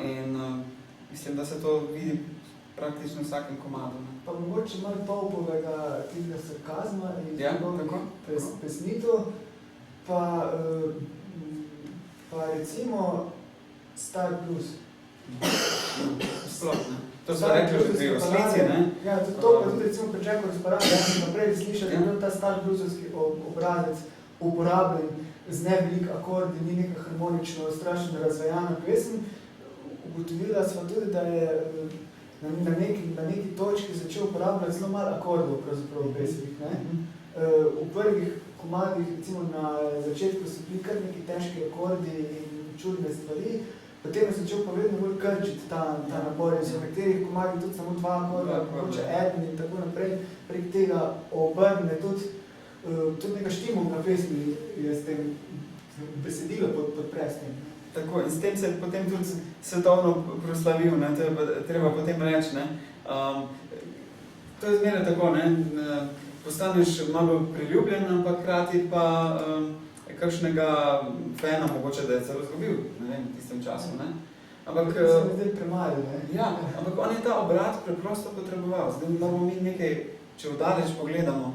In mislim, da se to vidi praktično vsakem komadu. Pa mogoče malo Popovega tega sarkazma in pesnitev, pa recimo Star Blues. Sploh, ne? To so rekli že pri Oslici, ne? Ja, to pa tudi recimo pri Jacku Sparrow, ja sem naprej slišal, da je ta Star Bluesovski obrazec uporabljen z nevelik akordi, ni neka harmonično, strašno razvajana pesem. Ugotovila sva tudi, da je na neki točki začel uporabljati zelo malo akordov pravzaprav v pesmih, ne? V prvih komadih, recimo na začetku so bili kar neki težki akordi in čudne stvari, potem je začel pa vedno bolj krčiti ta nabor in so v nekaterih komadih tudi samo 2 akorda, mogoče eden in tako naprej, prek tega obrne tudi neka štimovna pesmi je s tem besedilo podpre s tem. Tako, in s tem se je potem tudi svetovno proslavil, ne, to je treba potem reči, ne. To je zmeraj tako, ne, postaneš malo priljubljen, ampak hkrati pa kakšnega fena mogoče, da je celo zgubil, ne vem, v tistem času, ne. Ampak se mi zdaj premali, ne. Ja, ampak on je ta obrat preprosto potreboval. Zdaj moramo mi nekaj, če vdaleč pogledamo,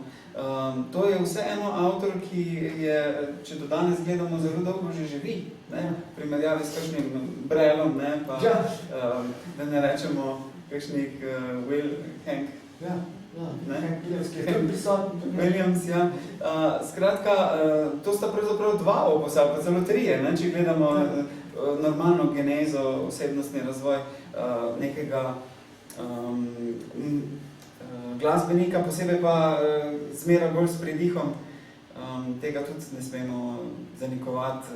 to je vseeno avtor, ki je, če do danes gledamo, zelo dolgo že živi, ne, v primerjavi s kakšnim Brelom, ne, pa da ne rečemo kakšnih Will Hank. Ne? Hank Williams, ki je tudi prisoten. Williams, ja. Skratka, to sta pravzaprav dva oposa, pa celo trije, ne? Če gledamo normalno genezo, osebnostni razvoj nekega glasbenika, posebej pa zmeraj bolj s pridihom. Tega tudi ne smemo zanikovati.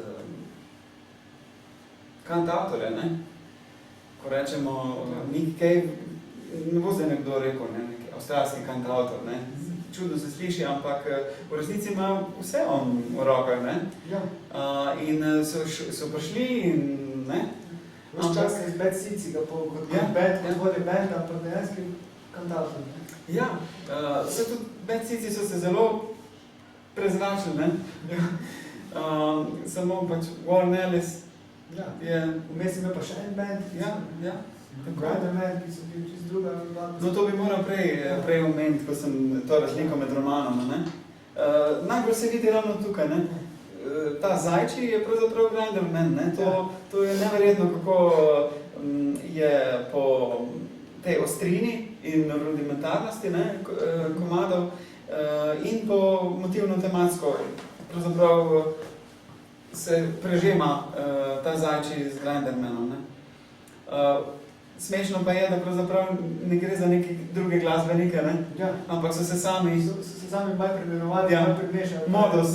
Kantavtorja, ne? Ko rečemo Nick Cave, ne bo zdaj nekdo rekel, ne? Nek avstralski kantavtor, ne? Čudno se sliši, ampak v resnici ima vse on v rokah, ne? Ja. In so prišli in, ne? Vse čas je Bad Seeds, kot vode band, ampak dejanski kantavtor. Ja, vse tudi Bad Seeds so se zelo prezračili, ne? Samo pač Warren Ellis je... Vmes imel pa še en band, Riderman, ki so bili čist druga banda. No, to bi moral prej omeniti, ko sem to razliko med romanoma, ne? Najbolj se vidi ravno tukaj, ne? Ta Zajči je pravzaprav Riderman, ne? To je neverjetno, kako je po tej ostrini in rudimentarnosti, ne, komadov in po motivno-tematsko pravzaprav se prežema ta Zajči z Grindermanom, ne. Smešno pa je, da pravzaprav ne gre za neke druge glasbenike, ne, ampak so se sami malo premenovali, malo premešali. Modus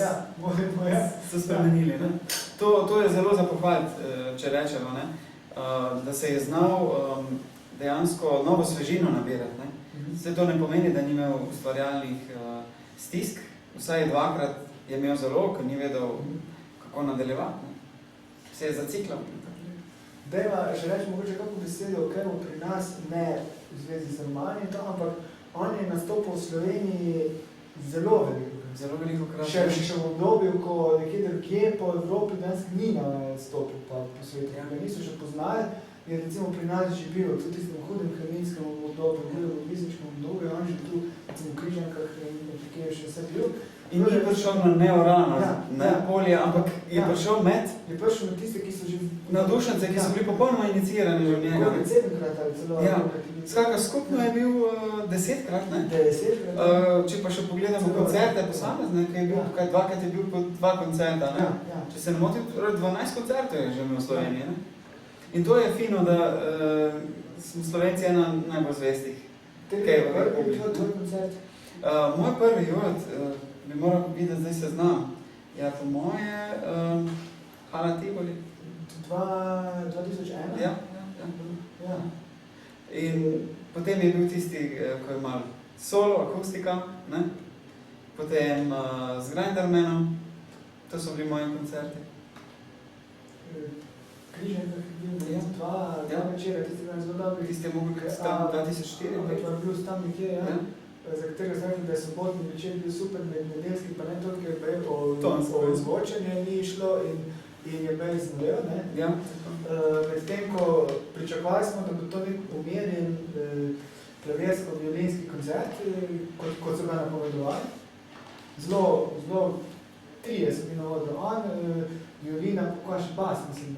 so spremenili, ne. To je zelo za pohvaliti, če rečemo, ne, da se je znal dejansko novo svežino nabirati, ne. Vse to ne pomeni, da ni imel ustvarjalnih stisk, vsaj dvakrat je imel zelo, ker ni vedel, kako nadaljevati, ne. Se je zaciklal. Dejva, še reči mogoče kako besedo, ker pri nas ne v zvezi z romanjem, ampak on je nastopil v Sloveniji zelo veliko. Še v obdobju, ko nekje drugje po Evropi danes ni nastopil pa po svetu. Ga niso še poznali, je recimo pri nas že bil, tudi v tistem hudem krminskem obdobju, v vizičkem obdobju, on že tu v Križankah nekje še vse bil. In ni prišel na neorano, polje, ampak je prišel med tiste, ki so že navdušence, ki so bili popolnoma inicirani že v njega. Kot 7-krat ali celo. Skratka, skupno je bil 10-krat, ne? 10-krat. Če pa še pogledamo koncerte posamezne, ki je bil, dvakrat je bil po 2 koncerta, ne? Če se ne motim, 12 koncertov je že imel v Sloveniji, ne? In to je fino, da smo Slovenci ena najbolj zvestih. Tvoj koncert? Moj prvi, bi moral videti, zdaj se znam. Ja, po moje, Hala Tivoli. 2001? Ja. In potem je bil tisti, ko je malo solo, akustika, ne? Potem z Grindermanom, to so bili moji koncerti. Križankah je bil dva večera, tisti ga zelo dobri. Tisti je mogel biti tam 2004. Ampak je bil tam nekje, za katerega sem rekel, da je sobotni večer bil super, med nedeljski pa ne toliko, ker je o zvočenje ni išlo in je bil iznovel, ne. Medtem, ko pričakovali smo, da bo to nek umirjen klavirsko-violinski koncert, kot so ga napovedovali. Zelo trije so bili na odru. On, violina, pa še bas, mislim.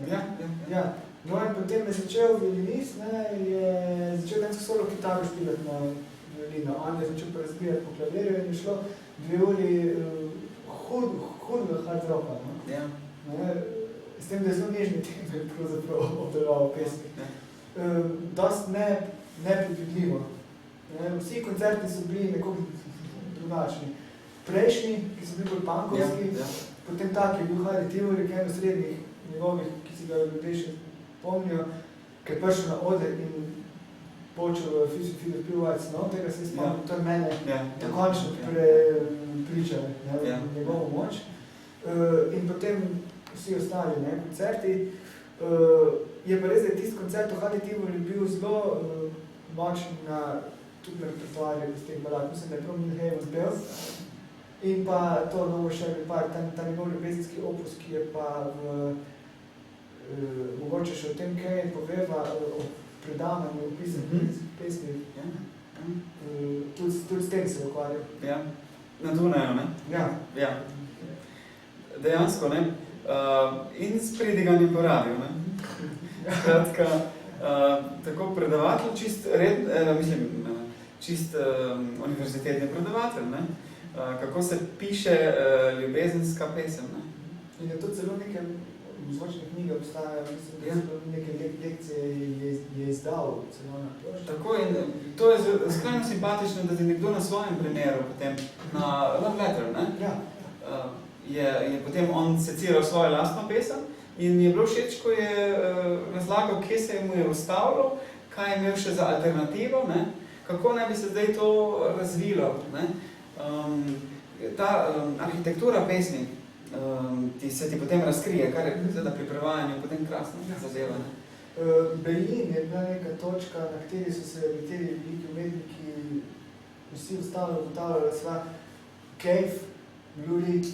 Ja. No in potem je začel violinist, je začel dansko solo kitaro špilati na violino. On je začel pa razbijati po klavirju in je šlo 2 uri hudega hard rocka. S tem, da je zelo nežni teme pravzaprav obdeloval pesmi. Dost nepredvidljivo. Vsi koncerti so bili nekoliko drugačni. Prejšnji, ki so bili bolj punkovski, potem tak je bil Hala Tivoli, eno srednjih njegovih, ki si ga ljudje še pomnijo, ki je prišel na oder in počel Fido Pivovec, tega se je spomnil, to je mene dokončno pričal njegovo moč. In potem vsi ostali koncerti. Je pa res, da je tisti koncert v Hala Tivoli bil zelo močen tudi na repertoarju iz teh balad. Mislim, da je prav Neil Havens pel. In pa to novo še par, ta njegov ljubezenski opus, ki je pa mogoče še o tem, kaj poveva o predavanju, opisanju pesmi. Tudi s tem se ukvarjal. Ja, na Dunaju, ne? Ja. Dejansko, ne? In s pridiganjem po radiju, ne? Skratka, tako predavatelj čist čist univerzitetni predavatelj, ne? Kako se piše ljubezenska pesem. Ne? In je to celo neke zvočne knjige obstajajo, mislim, da celo neke lekcije je izdal celo na plošču. Tako, in to je skrajno simpatično, da ti nekdo na svojem primeru potem, na Love Letter, ne? Ja. Je potem on seciral svojo lastno pesem in mi je bilo všeč, ko je razlagal, kje se mu je ustavljal, kaj je imel še za alternativo, ne? Kako naj bi se zdaj to razvilo. Ne? Ta arhitektura pesmi se ti potem razkrije, kar je pri prevajanju potem krasno zadeva. Ne? Berlin je bila neka točka, na kateri so se nekateri veliki umetniki vsi ugotavljali, sva Cave, Lou Reed,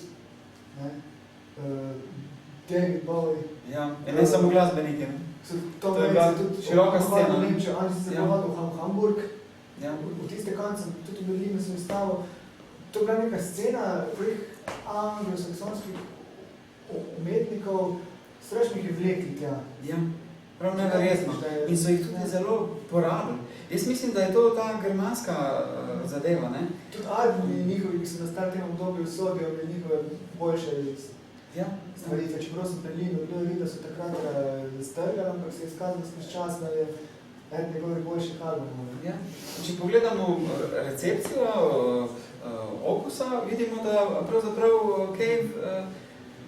David Bowie. Ja, in ne samo glasbeniki. To je bila široka scena. Oni so se povedali v Hamburg, ja. V tiste konce, tudi v Berlinu sem ustavil. To je bila neka scena prvih anglosaksonskih umetnikov, strašnih je vlekli tja. Ja, prav neverjetno. In so jih tudi zelo porabili. Jaz mislim, da je to ta germanska zadeva, ne? Tudi albumi njihovi, ki so na star tem obdobju sodijo, med njihove boljše stvaritve. Čeprav so Berlinu bili, da so takrat strgali, ampak se je izkazalo skozi čas, da je eden njegovih boljših albumov. Ja. Če pogledamo recepcijo okusa, vidimo, da pravzaprav Cave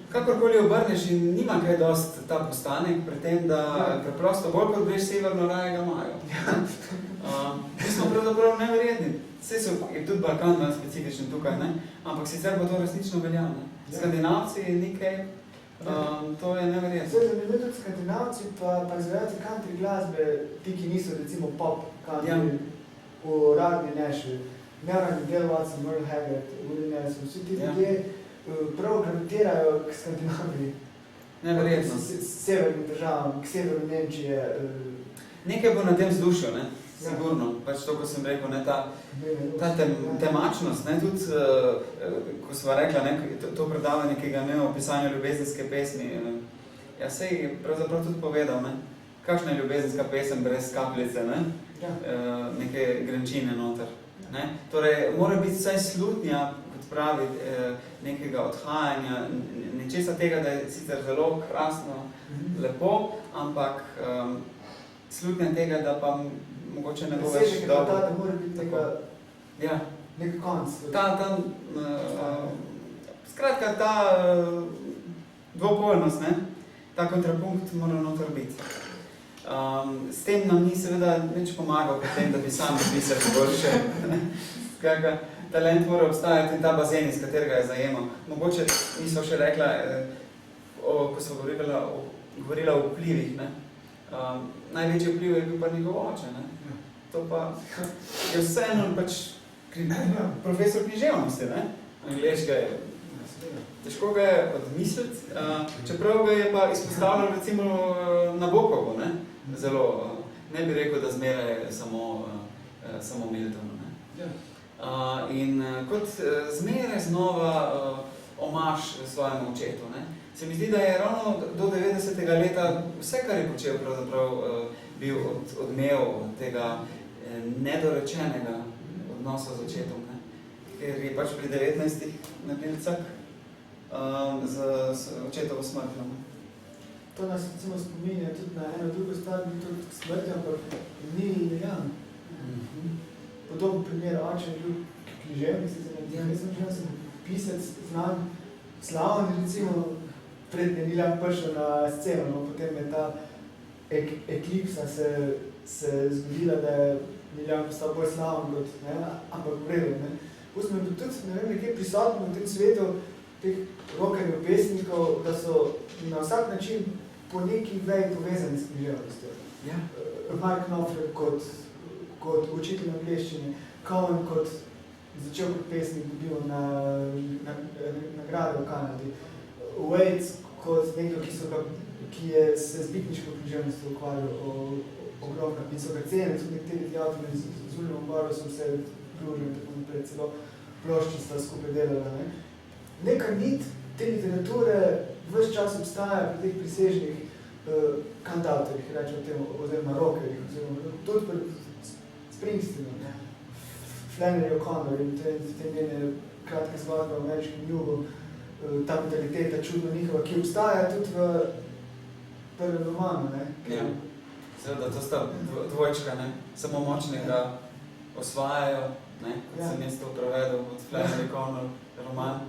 kakorkoli obrneš in nima kaj dost ta postanek pri tem, da preprosto bolj kot greš severno, raje ga imajo. Mi smo pravzaprav neverjetni. Vse je tudi Balkan malo specifičen tukaj, ne? Ampak sicer bo to resnično veljavno. Skandinavci, ni Cave, to je neverjetno. Vse zanimivo tudi Skandinavci, pa izvajalci country glasbe, ti, ki niso recimo pop country, v radni Nashville, Melanie Dale Watson, Merle Haggard, Willie Nelson, vsi ti ljudje prav gravitirajo k Skandinaviji. Neverjetno. Severnim državam, k severu Nemčije. Nekaj bo na tem vzdušju, ne? Sigurno. Pač to, ko sem rekel, ne, ta temačnost, ne, tudi, ko sva rekla, ne, to predavanje, ki ga imel o pisanju ljubezenske pesmi, ja, sej je pravzaprav tudi povedal, ne, kakšna je ljubezenska pesem brez kapljice, ne, neke grenčine noter, ne. Torej, mora biti vsaj slutnja, kot pravi, nekega odhajanja, nečesa tega, da je sicer zelo krasno, lepo, ampak slutnja tega, da pa mogoče ne bo več dobro. Da mora biti nek konc. Skratka, ta dvopolnost, ne, ta kontrapunkt mora noter biti. S tem nam ni seveda nič pomagal potem, da bi sam napisal boljše. Skratka, talent mora obstajati in ta bazen, iz katerega je zajemal. Mogoče nismo še rekla, ko so govorila o vplivih, ne. Največji vpliv je bil pa njegov oče, ne. To pa je vseeno pač profesor književnosti, ne. Angleška je. Težko ga je odmisliti, čeprav ga je pa izpostavljal recimo Nabokovu, ne. Zelo, ne bi rekel, da zmeraj samo Miltonu, ne. In kot zmeraj znova omaž svojemu očetu, ne. Se mi zdi, da je ravno do 90. leta vse, kar je počel, pravzaprav bil odmev tega nedorečenega odnosa z očetom, ne? Ker je pač pri 19 naredil cak z očetovo smrtjo. To nas recimo spominja tudi na eno drugo stvar, ni tudi smrtjo, ampak ni Jan. Podoben primer, oče je bil književnik, sem pisec, znan, slavni recimo, pred Niljan prišel na sceno, no, potem je ta eklipsa se zgodila, da je Niljan postal bolj slaven kot, ne, ampak vredo, ne. Pustimo je tudi, ne vem, nekaj prisotno v tem svetu teh rockerjev pesnikov, da so na vsak način po neki veji povezani s književnostjo. Ja. Mark Knopfler kot učitelj angleščine, Cohen kot začel kot pesnik, dobil nagrade v Kanadi. Waits kot nekdo, ki je se z bitniško književnostjo ukvarjal ogromno in so ga cene, tudi nekateri avtori z Uljom Baro so se družili in tako naprej, celo ploščica skupaj delala. Ne? Neka nit te literature ves čas obstaja pri teh prisežnih kantautorjih, rečemo temu, oziroma rockerjih, oziroma tudi pri Springsteenu. Flannery O'Connor in te njene kratke zgodbe v ameriškem jugu, ta mentaliteta čudno njihova, ki obstaja tudi v prvem romanu, ne? Ja. Seveda, to sta dvojčka, ne? Samo močnega osvajajo, ne? Kot sem jaz to prevedel od Flannery O'Connor roman,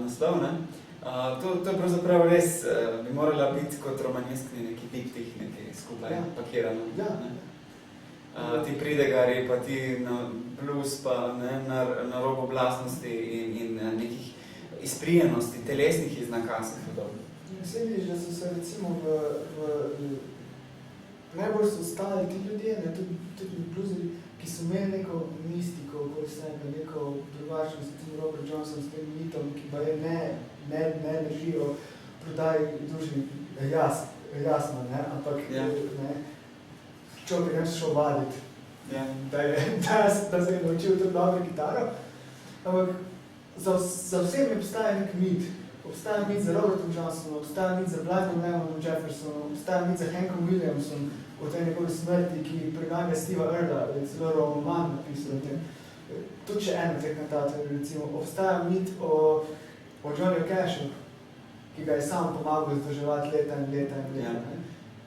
naslov, ne? To je pravzaprav res, bi morala biti kot romaneskni neki diptih, neki skupaj pakirano. Ti pridegari, pa ti na blues, pa ne, na robu oblastnosti in nekih izprijenosti, telesnih iznakazov. Vse vidiš, da so se recimo najbolj so ostali ti ljudje, ne, tudi bluzeri, ki so imeli neko mistiko, okoli sebe, neko drugačnost, recimo Robert Johnson s tem mitom, ki pa je ne ležijo prodaji duši, jasno, ne, ampak ne, človek je šel vaditi, da se je naučil tudi dobro kitaro, ampak za vsem obstaja nek mit. Obstaja mit za Robertom Johnsonom, obstaja mit za Blythe Lemonom Jeffersonom, obstaja mit za Hankom Williamsom o tej njegovi smrti, ki preganja Steva Earla, je celo roman napisal o tem. Tudi še eno teh kantatorjev, recimo, obstaja mit o Johnnyju Cashu, ki ga je sam pomagal zdrževati leta in leta in leta. Ne?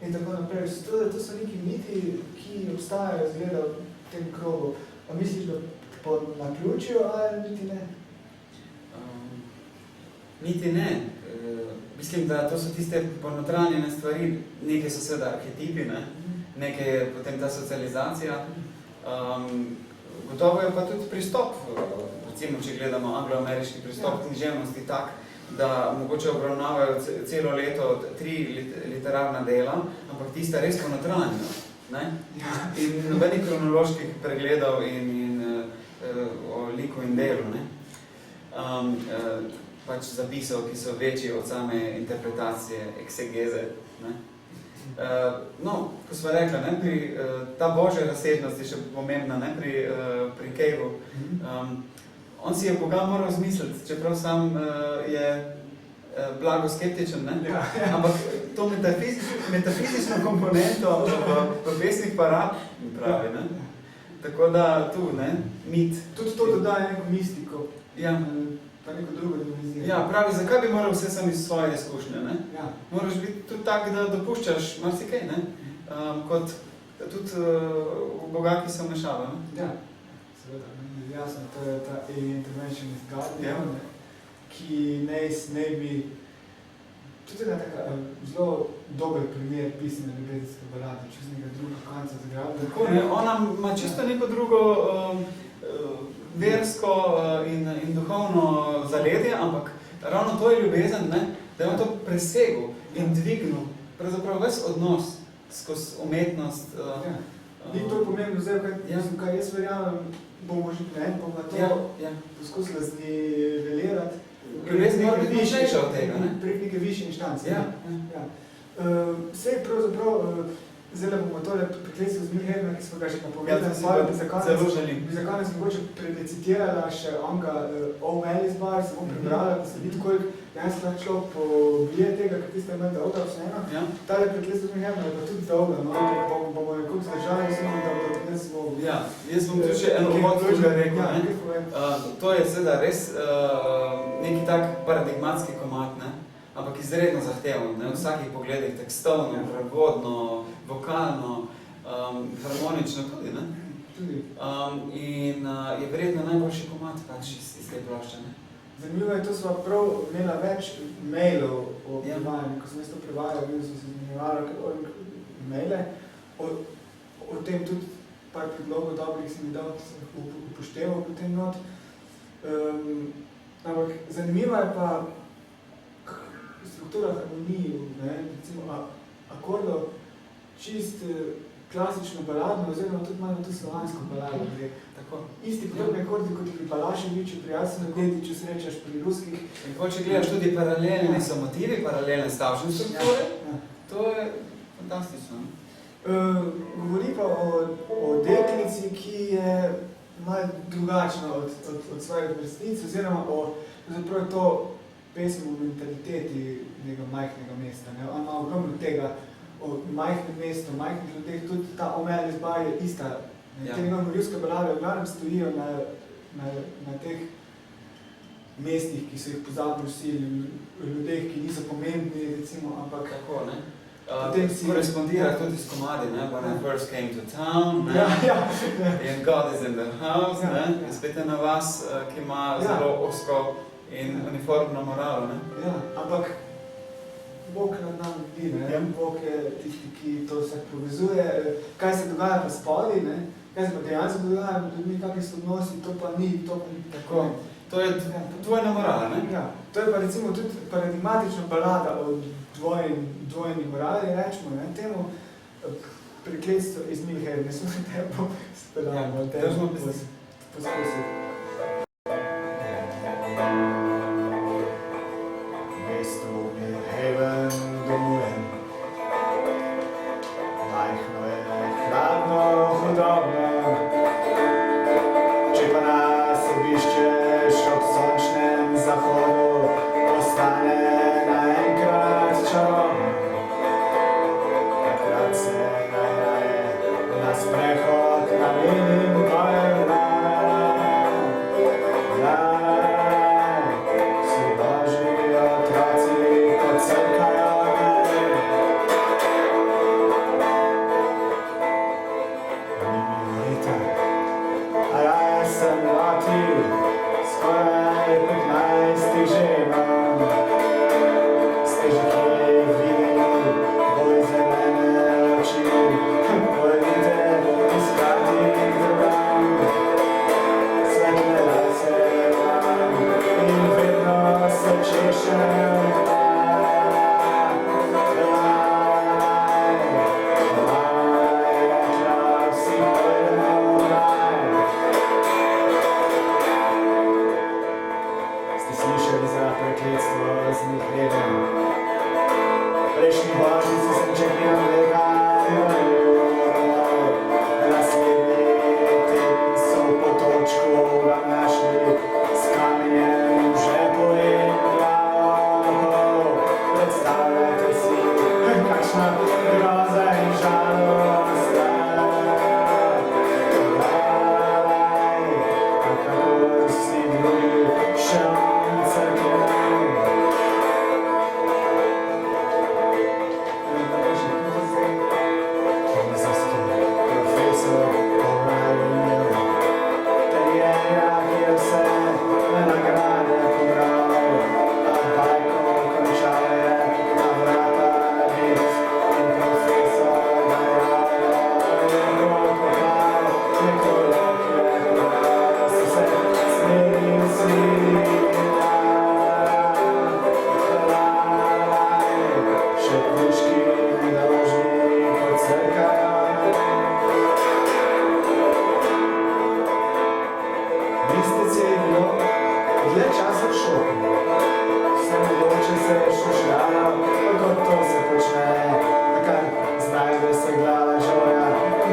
In tako naprej. To so neki miti, ki obstajajo zgleda v tem krogu. A misliš, da po naključju ali niti ne? Niti ne. Mislim, da to so tiste ponotranjene stvari, nekaj so seveda arhetipi, ne? Nekaj je potem ta socializacija. Gotovo je pa tudi pristop, recimo, če gledamo anglo-ameriški pristop književnosti tak, da mogoče obravnavajo celo leto 3 literarna dela, ampak tista res ponotranjena, ne? In nobenih kronoloških pregledov in o liku in delu, ne? Pač zapisov, ki so večji od same interpretacije, eksegeze. Ne? No, ko smo rekla, ne, ta božja razsežnost je še pomembna, ne, pri Caveu. On si je Boga moral zmisliti, čeprav sam je blago skeptičen, ne? Ampak to metafizično komponento v pesmih pa rad pravi. Ne? Tako da tu, ne, mit. Tudi to dodaje neko mistiko. Ja. Pa neko drugo dimenzijo. Ja, pravi, zakaj bi moral vse sam iz svoje izkušnje, ne? Ja. Moraš biti tudi tak, da dopuščaš marsikaj, ne? Kot tudi v Boga, ki se vmešava, ne? Ja, seveda, jasno, to je ta interventionist guardian, ki ne bi, tudi je taka zelo dober primer pisane ljubezenske balade, čez nekaj drugega konca zagrada. Tako, ne, ona ima čisto neko drugo versko in duhovno zaledje, ampak ravno to je ljubezen, ne, da je on to presegel in dvignil, pravzaprav ves odnos skozi umetnost. In to je pomembno zdaj, kaj jaz verjamem, bomo že bomo to poskusili znivelirati. Ljubezen mora biti močnejša od tega, ne? Prek neke višje inštance. Vse pravzaprav, zdaj bomo tole priklesili z Milhedna, ki smo ga že napovedali, bi za konec mogoče predecitirala še onga O'Malley's Bar, se bom prebrala, da se vidi, koliko dejansko človek pobije tega, ker tiste imel dolga vseeno. Tale priklesili z Milhedna je pa tudi dolga, no, bomo nekako zdržali, mislim, da ne smo... Ja, jaz bom tudi še eno vodko rekel, ne? To je seveda res neki tak paradigmatski komad, ne? Ampak izredno zahtevno, ne, v vsakih pogledih, tekstovno, prevodno, vokalno, harmonično tudi, ne? In je verjetno najboljši komad pač iz te plošče, ne? Zanimivo je, to sva prav imela več mailov o prevajanju, ko sem jaz to prevajal, sem se zanimivala maile, o tem tudi par predlogov dobrih sem mi dal, sem upošteval potem not. Ampak zanimivo je pa struktura harmonije, recimo akordov, čist klasično baladno, oziroma tudi malo tudi slovansko baladno. Isti podobni akordi kot pri Balaševiču, pri Jasenu Gedi, če srečaš pri ruskih. In če gledaš tudi paralelni so motivi, paralelne stavčne strukture, to je fantastično. Govori pa o deklici, ki je malo drugačna od svojih vrstnic, oziroma zapravo to pesem o mentaliteti nekega majhnega mesta. On ima ogromno tega o majhnem mestu, majhnih ljudeh, tudi ta O'Malley's Bar je ista Ja. Te morilske balade v glavnem stojijo na teh mestih, ki so jih pozabili vsi, ljudeh, ki niso pomembni, recimo, ampak... Tako, ne? Potem si... Korespondira tudi s komadi, ne? When I first came to town, ne? Ja. In God is in the house, Ja, ne? ja. Spet je na vas, ki ima Ja. zelo osko in uniformno moralo, ne? Ja, ampak Bog nad nami vidi, ne? Ja. Bog je tisti, ki to vse povezuje. Kaj se dogaja pa spodi, ne? Kaj se pa dejansko dogaja med ljudmi, kakvi so odnosi, to pa ni tako. To je dvojna morala, ne? Ja, to je pa recimo tudi paradigmatična balada o dvojni morali, rečemo, ne? Temu prekletstvo iz Milheim, ne smo te bom speljamo, držimo poskusiti. Mesto Milhaven domujem. Majhno je, hladno, hudobno. Če pa nas obiščeš ob sončnem zahodu, postane naenkrat čarobno. Takrat se najraje na sprehod namenim pojem. Vsi Božji otroci pocrkajo me. Ni mi leta, a raje sem loti, skoraj 15 že imam. Ste že kje videli bolj zelene oči, pojdite iskati drugam. Svetle lase imam in vedno se češem. Vsi pojdemo v raj. Ste slišali za prekletstvo z Milhevem? Prejšnji božici sem čekiral naslednji teden so v potočku ga našli s kamenjem v žepu in glavo. Predstavljajte si, kakšna groza in žalost. Kako vsi drugi še on crknem. Gimnazijski profesor O'Reilly, terjerja, ki je vse nagrade pobral, a bajko končal je na vrata bit in profesor dajal nekaj pohval, so se smeli vsi. Še puški nedolžni pocrkajo. Mistici je bilo dlje časa v šoku. Vse mogoče se je šušljalo, kot to se počne. Kar zdaj veseglala žoja,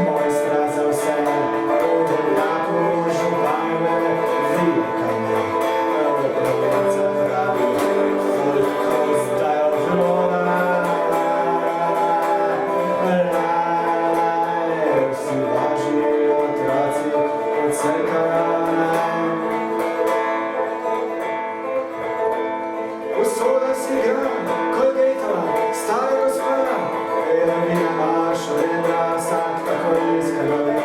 mojstra za vse. V veljaku županjeve vikanje. Pravica pravi, koliko zdaj ovroda. Vsi Božji otroci pocrkajo naj. Usoda si igra, Colgatova, stara gospa. Vina imaš vedra, vsak tako izkalovi.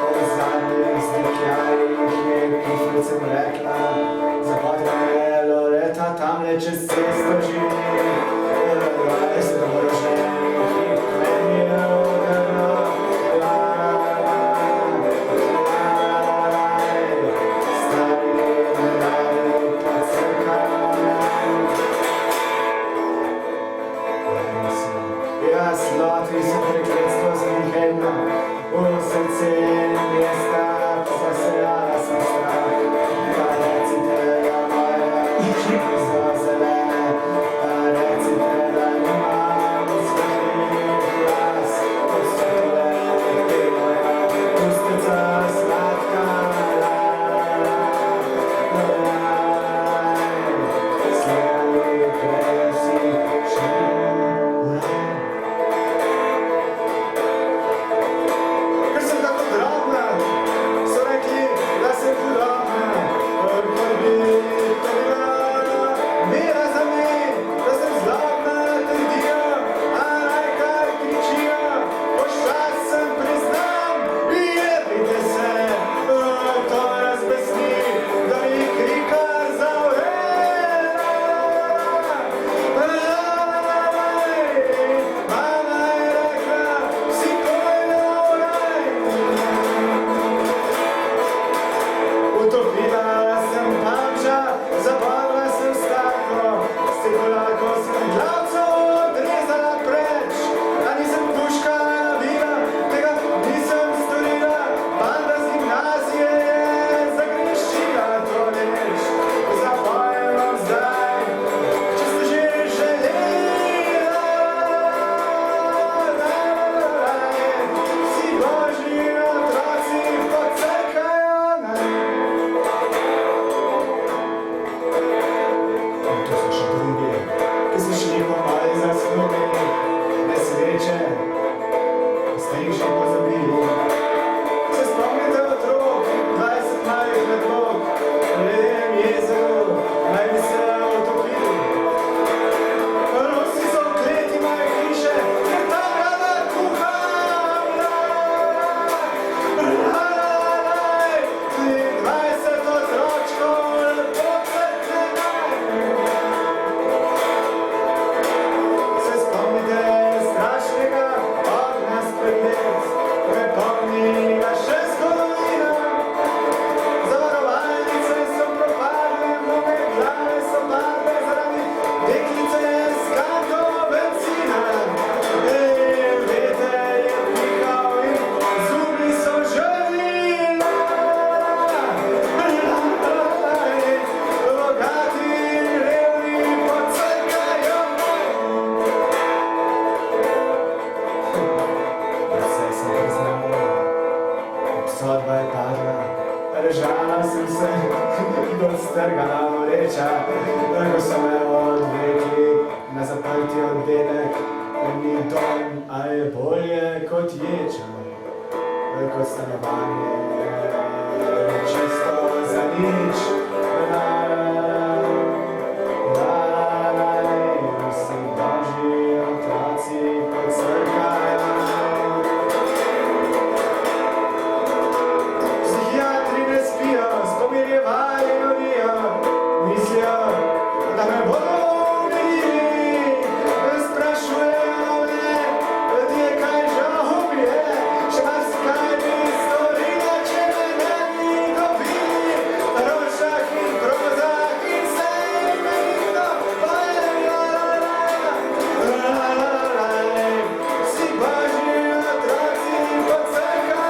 O zadnjih zdikljajih je piflicem rekla, zapotla je Loreta tamle čez cesto živi. Se dobroženih meni je odrno. Stari medali pocrkajo naj. Jaz loti se prekletstvo z Milhevna, v srce mesta zasejala sem strah. Pa recite, da moje oči so zelene, pa recite, da nimam svetlih las. Posvetile je moja ustica sladka. Slej prej si še Ker sem tako drag, postrgana moreča, ko so me odvekli na zaprti oddelek, ni dom, a je bolje kot ječa, kot stanovanje, čisto za nič. Vsi božji otroci pocrkajo. Psihiatri ne spijo, spomirjevali novijo, mislijo, da me bodo umili. Sprašujejo me, ljudje, kaj žal mi je, še marsikaj bi storila, če me ne bi dobili. Na rožah in prozah in vse imenito, vsi božji otroci pocrkajo.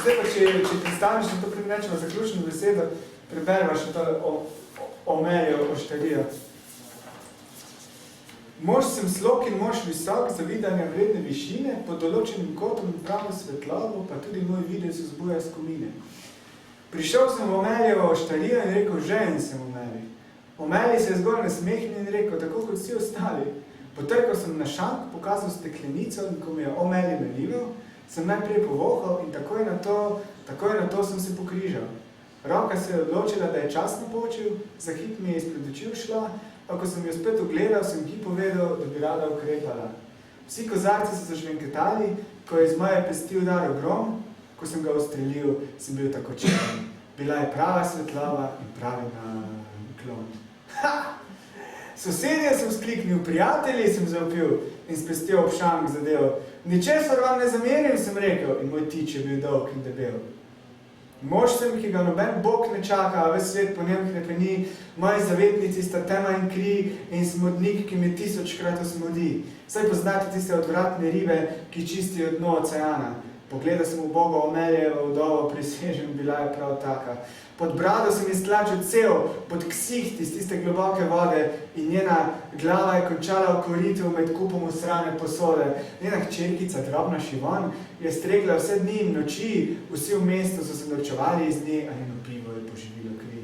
Zdaj pa, če pristaneš na to nečemo zaključno besedo, preberva še to Omelijo Oštarijo. Mož sem slok in mož visok, zavidanja vredne višine, pod določenim kotom in pravo svetlobo, pa tudi moj videz vzbuja skomine. Prišel sem v Omelijo Oštarijo in rekel, žejen sem Omeli. Omeli se je zgolj nasmehnil in rekel, tako kot vsi ostali. Potrkal sem na šank, pokazal steklenico in ko mi je Omeli nalival, sem najprej povohal in takoj na to sem se pokrižal. Roka se je odločila, da je čas napočil, za hip mi je izpred oči ušla, a ko sem jo spet ogledal, sem ji povedal, da bi rada ukrepala. Vsi kozarci so zažvenketali, ko je iz moje pesti udaril grom, ko sem ga ustrelil, sem bil tako čeren. Bila je prava svetlava in pravi naklon. Ha! Sosedje sem skliknil, prijatelji sem zavpil in s pestjo ob šank zadev. Ničesar vam ne zamerim, sem rekel, in moj tič je bil dolg in debel. Mož sem, ki ga noben bog ne čaka, a ves svet po njem hrepeni, moji zavetnici sta tema in kri in smodnik, ki me 1000-krat osmodi. Saj poznate tiste odvratne ribe, ki čistijo dno oceana. Pogledal sem v Boga Omelijevo vdovo, prisežem, bila je prav taka. Pod brado sem iztlačil cel, pod ksihti z tiste globoke vode in njena glava je končala v koritu med kupom usrane posode. Njena hčerkica, drobna Šivon, je stregla vse dni in noči, vsi v mestu so se norčevali iz nje, a njeno pivo je poživilo kri.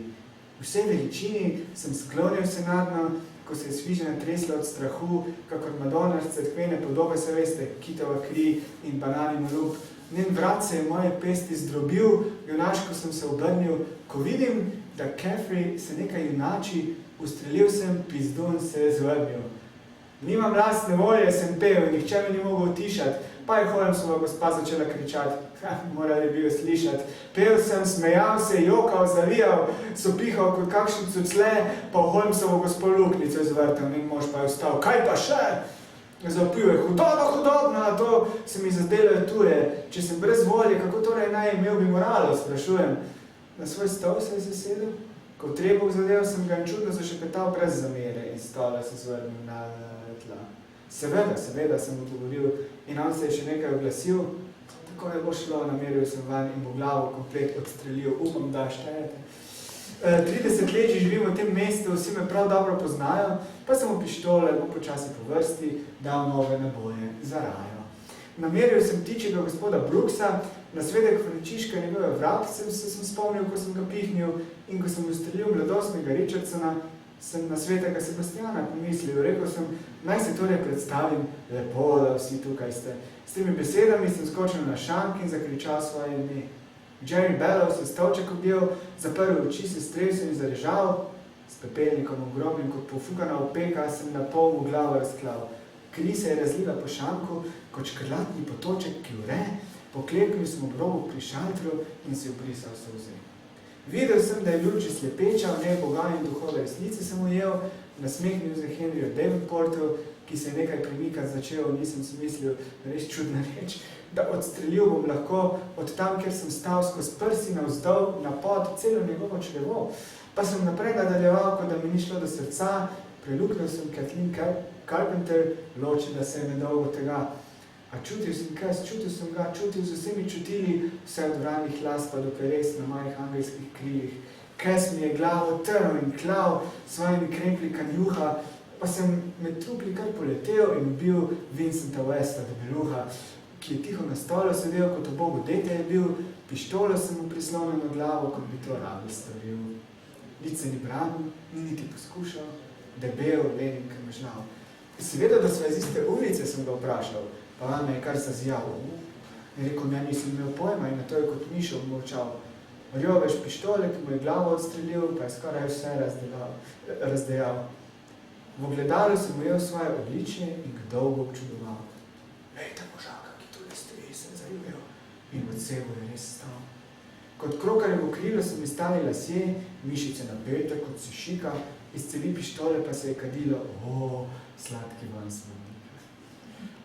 V vsej veličini sem sklonil se nadno, ko se je svižena tresla od strahu, kakor Madonna z cerkvene podobe, se veste, kitova kri in bananin rup. Njen vrat se je moje pesti zdrobil, junaško sem se obrnil, ko vidim, da Kefri se nekaj junači, ustrelil sem, pizdun se je zvrnil. Nimam lastne volje, sem pel, nihče me ni mogel utišati, pa je Holmesova gospa začela kričati. Morali bi jo slišati. Pel sem, smejal se, jokal, zavijal, sopihal kot kakšen cucle, pa v Holmesovo gospo luknico izvrtel, in mož pa je vstal. Kaj pa še? Zapil je, hudobno, a to se mi zazdelo tuje. Če sem brez volje, kako torej naj imel bi moralo, sprašujem. Na svoj stol se je zasedel, ko v trebuh zadev sem ga čudno zašepetal brez zamere in stola se zvrnil na tla. Seveda, sem odgovoril in on se je še nekaj oglasil. Tako ne bo šlo, nameril sem van in bo glavo komplet odstrelil. Upam, da štejete. 30 let že živim v tem mestu, vsi me prav dobro poznajo, pa sem v pištole, bo počasi po vrsti, dal nove naboje za rajo. Nameril sem tičega gospoda Brooksa, na svedek Frančiška njegove vratce sem spomnil, ko sem ga pihnil in ko sem ustrelil mladostnega Richardsona, sem na svetega Sebastiana pomislil. Rekel sem, naj se torej predstavim, lepo, da vsi tukaj ste. S temi besedami sem skočil na šank in zakričal svoje ime. Jerry Bellows je stolček objel, zaprl oči, se stresel in zarežal. S pepelnikom ogromnim kot pofukana opeka sem na pol v glavo razklal. Kri se je razlila po šanku, kot škrlatni potoček, ki vre. Pokleknil sem ob robu pri šaltru in si obrisal solze. Videl sem, da je luči slepeča, v njej Boga in duhove resnice sem ujel, nasmehnil za Henryju Davenportu, ki se je nekaj premikati začel, nisem si mislil, res čudna reč, da odstrelil bom lahko od tam, kjer sem stal skozi prsi navzdol, na pod, celo njegovo črevo. Pa sem naprej nadaljeval, kot da mi ni šlo do srca, preluknil sem Kathleen Carpenter, ločila se je nedolgo tega. A čutil sem kaz, čutil sem ga, čutil z vsemi čutili, vse od vranih las pa do peres na mojih angelskih krilih. Kaz mi je glavo trl in klav svojimi kremplji kanjuha, pa sem med trupli kar poletel in ubil Vincenta Westa, debeluha, ki je tiho na stolu sedel, kot obogu dete je bil, pištolo sem mu prislonil na glavo, kot bi to rado stavil. Lice ni branil, ni niti poskušal, debel, lenin krmežlav. Seveda, da sva iz iste ulice, sem ga vprašal, pa vam je kar zazijal. In rekel, ja nisem imel pojma in na to je kot mišel molčal. Rjovež pištole, ki mu je glavo odstrelil, pa je skoraj vse razdejal. V ogledalu sem ujel svoje odličje in ga dolgo občudoval. Lejte možaka, ki tule stoji, sem zaljubel in od sebe je res stal. Kot krokarjevo krilo so mi stali lasje, mišice napete kot si šika, iz cevi pištole pa se je kadilo, sladki van smrti.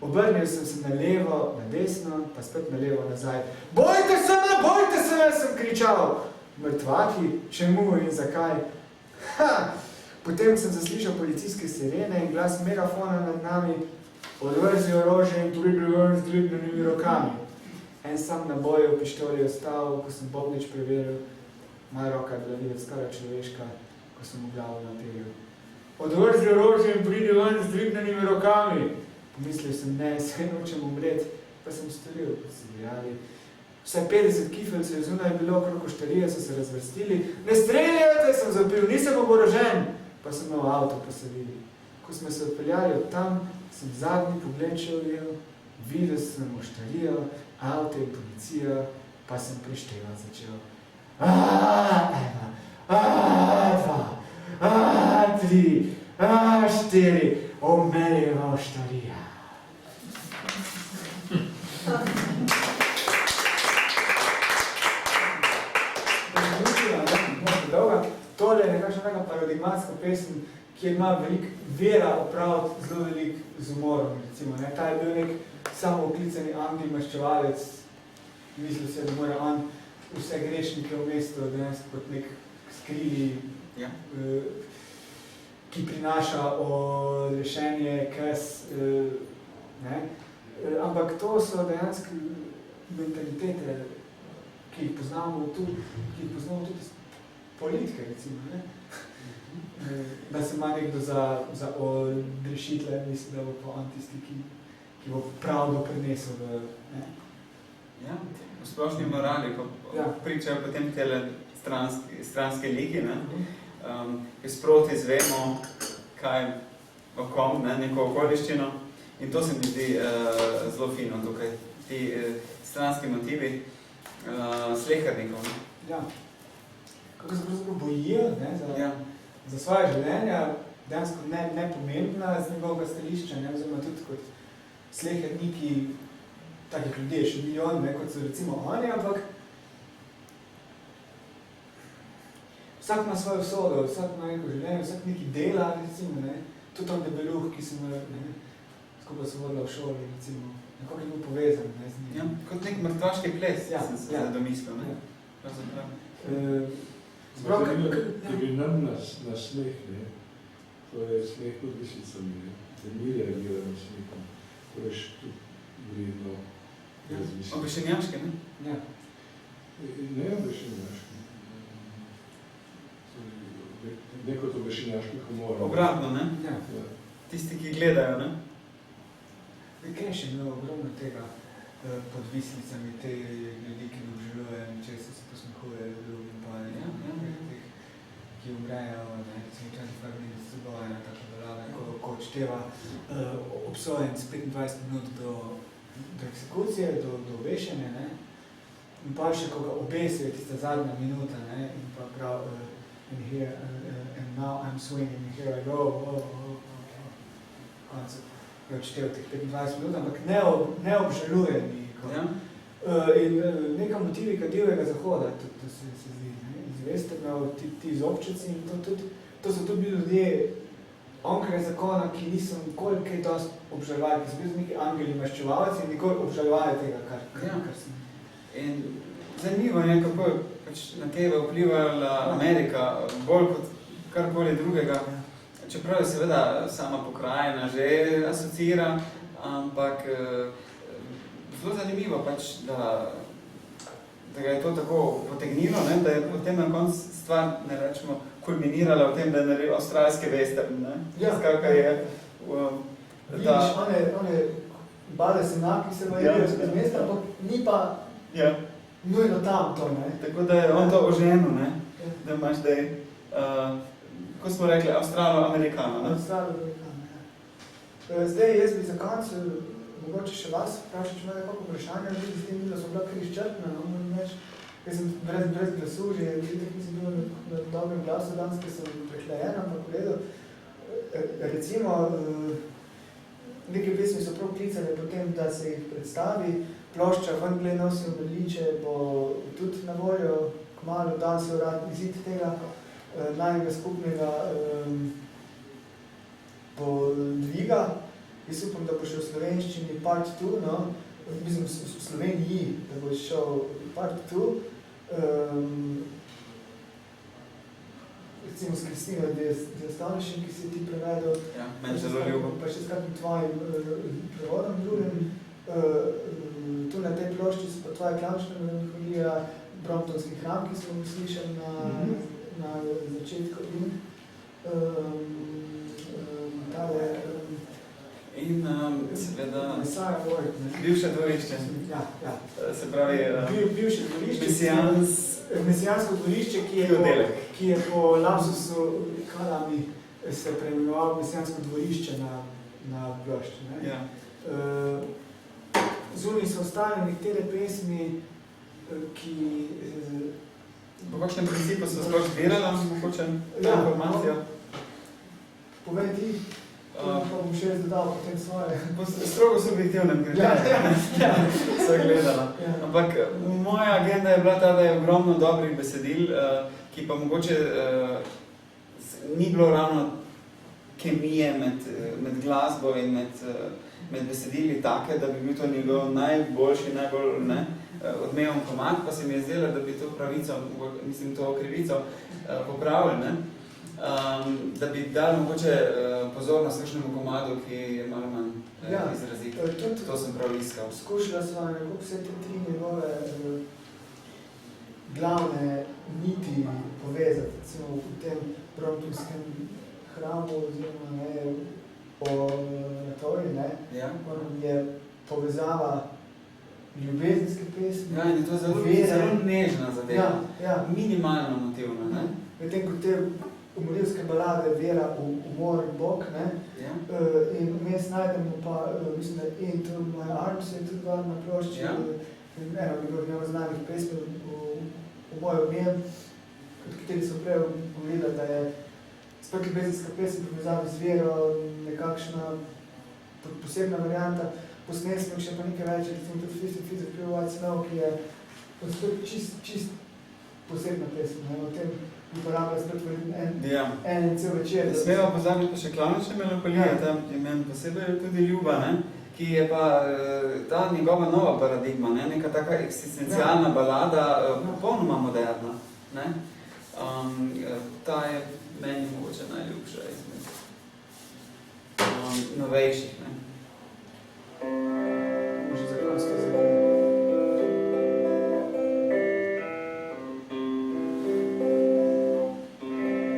Obrnil sem se na levo, na desno, pa spet na levo nazaj. Bojte se, sem kričal. Mrtvaki, čemu in zakaj? Potem sem zaslišal policijske sirene in glas megafona nad nami. Odvrzi orožje in pridi ven z dvignjenimi rokami. En sam naboj v pištoli je ostal, ko sem bobnič preveril. Moja roka je bila videti skoraj človeška, ko sem v glavo naperil. Odvrzi orožje in pridi ven z dvignjenimi rokami. Pomislil sem, ne, saj nočem umret, pa sem storil, kot si dejali. Vsaj 50 kifelcev je zunaj bilo, okrog oštarije so se razvrstili. Ne streljajte, sem zapil, nisem oborožen, pa sem v avto posadili. Ko smo se odpeljali od tam, sem zadnji pogled še ujel, videl sem oštarijo, avto in policija, pa sem prištevati začel. Ena, dva, tri, štiri, Omerjeva oštarija. Tole je nekakšna paradigmatska pesem, ki ima veliko vera opraviti zelo veliko z umorom, recimo. Ta je bil nek samooklicani angel maščevalec, mislil se, da mora on vse grešnike v mestu dejansko kot nek skrili, ki prinaša rešenje, ampak to so dejansko mentalitete, ki jih poznamo tudi iz politike, recimo, ne? Da se ima nekdo za odrešitve, mislim, da bo pa on tisti, ki bo pravdo prinesel v... Ja, v splošni morali, ko pričajo potem tele stranske ligi, ki sproti izvemo, kaj o kom, neko okoliščino. In to se mi zdi zelo fino tukaj, ti stranski motivi slehernikov. Ja. Kako se pravzaprav bojijo za svoje življenja, dejansko nepomembna z njegovega stališča, oziroma tudi kot sleherniki, takih ljudi je še milijon, kot so recimo oni, ampak vsak ima svojo usodo, vsak ima neko življenje, vsak neki dela, recimo, tudi on debeluh, ki sem skupaj se vodila v šoli, recimo, nekako je bil povezan z njim. Ja, kot nek mrtvaški ples, sem se domislil, Da bi nam na smeh, to je smeh pod visicami, da mi reagira na smehom, to je tudi vredno razmisliti. Obešenjaške, ne? Ja. Ne obešenjaške. Neko to obešenjaški humor. Obratno, ne? Ja. Tisti, ki gledajo, ne? Kaj še imel ogromno tega pod visnicami, te ljudi, ki ne obžalujejo, često se posmehujejo drugim, pa teh, ki umrejo, recimo 25 minut zboja, ena taka balada, ko odšteva obsojenc 25 minut do eksekucije, do obešenja, in pa še, ko ga obesijo, tista zadnja minuta, in pa prav, and now I'm swinging, and here I go, koncept. Je odštev teh 25 minut, ampak ne obžaluje nikoli. In neka motivika divjega zahoda, tudi se zdi, westernov, ti z občici in to so tudi bili ljudje onkraj zakona, ki niso nikoli kaj dosti obžalovali, ki so bili neki angeli maščevalci in nikoli obžalovali tega, kar sem. In zanimivo je, kako je na tebe vplivala Amerika, bolj kot karkoli drugega. Čeprav je seveda sama pokrajina že asociira, ampak zelo zanimivo da ga je to tako potegnilo, ne, da je potem na koncu stvar, ne rečemo, kulminirala v tem, da je naredil avstralski western, ne. Skakaj je Vidiš, one bale senaki se vajajo z mesta, ampak ni pa nujno tam to, ne. Tako da je on to oženil, ne, da imaš zdaj, ko smo rekli, Avstralo-Amerikano, ne? Avstralo-Amerikano, ja. Zdaj, jaz bi za konec, mogoče še vas vprašal, če ima nekako vprašanje, ali s tem, da so bila kar izčrpna, no, moram reči, jaz sem brez glasu, že nisem bil na dobrem glasu danes, ker sem prehlajena, ampak v redu. Recimo, neke pesmi so prav klicali potem, da se jih predstavi, plošča vengle nosil Berliče bo tudi na voljo, kmalu dan se uradni izid tega najnega skupnega podviga. Jaz upam, da bo še v slovenščini part 2, no, mislim, v Sloveniji, da bo šel part 2. Recimo s Kristino Diastonišem, ki si ti prevedel. Ja, meni zelo ljubo. Pa še s kakým tvojim prevodom drugim. Tu na tej plošči so pa tvoja klavnična melanholija, Bromptonski hram, ki smo slišali na začetku in tale in seveda Messiah Word, ne? Bivše dvorišče. Ja. Se pravi Bivše dvorišče. Mesijansko dvorišče, ki je po lapsusu Kalami se preimenoval Mesijansko dvorišče na plošči, ne? Ja. Zunaj so ostale nekatere pesmi, ki Po kakšnem principu so sploh zbirala, mogoče informacijo? Povej ti, pa bom še dodal potem svoje. Po strogo subjektivnem kriteriju. So gledala. Ampak moja agenda je bila ta, da je ogromno dobrih besedil, ki pa mogoče ni bilo ravno kemije med glasbo in med besedili take, da bi bil to njegov najboljši, najbolj odmeven komad, pa se mi je zdelo, da bi to pravico, mislim, to krivico popravili, ne? Da bi dali mogoče pozornost kakšnemu komadu, ki je malo manj izrazit. To sem prav iskal. Skušala sva nekako vse te tri njegove glavne niti povezati, recimo v tem Bromptonskem hramu oziroma po Natori, ne? Je povezava ljubezenske pesmi. Ja, in je to zelo nežna zadeva. Minimalno motivna, ne? Medtem ko te umorilske balade vera v umor in Bog, ne? In vmes najdemo pa, mislim, da Into My Arms je tudi bar na plošči, eno od znanih pesmi v moj objem, od kateri sem prej povedal, da je spet ljubezenska pesem povezava z vero, nekakšna posebna varianta. Posneli smo še pa nekaj več, recimo tudi Fifty Feet of Pure White Snow, ki je čist posebna pesem, ne? O tem uporablja spet en cel večer. Ne smemo pozabiti pa še klavnične melanholije, tam je meni posebej tudi ljuba, ne? Ki je pa ta njegova nova paradigma, ne? Neka taka eksistencialna balada, popolnoma moderna, ne? Ta je meni mogoče najljubša izmed novejših, ne? Može zagledam s to zagledam.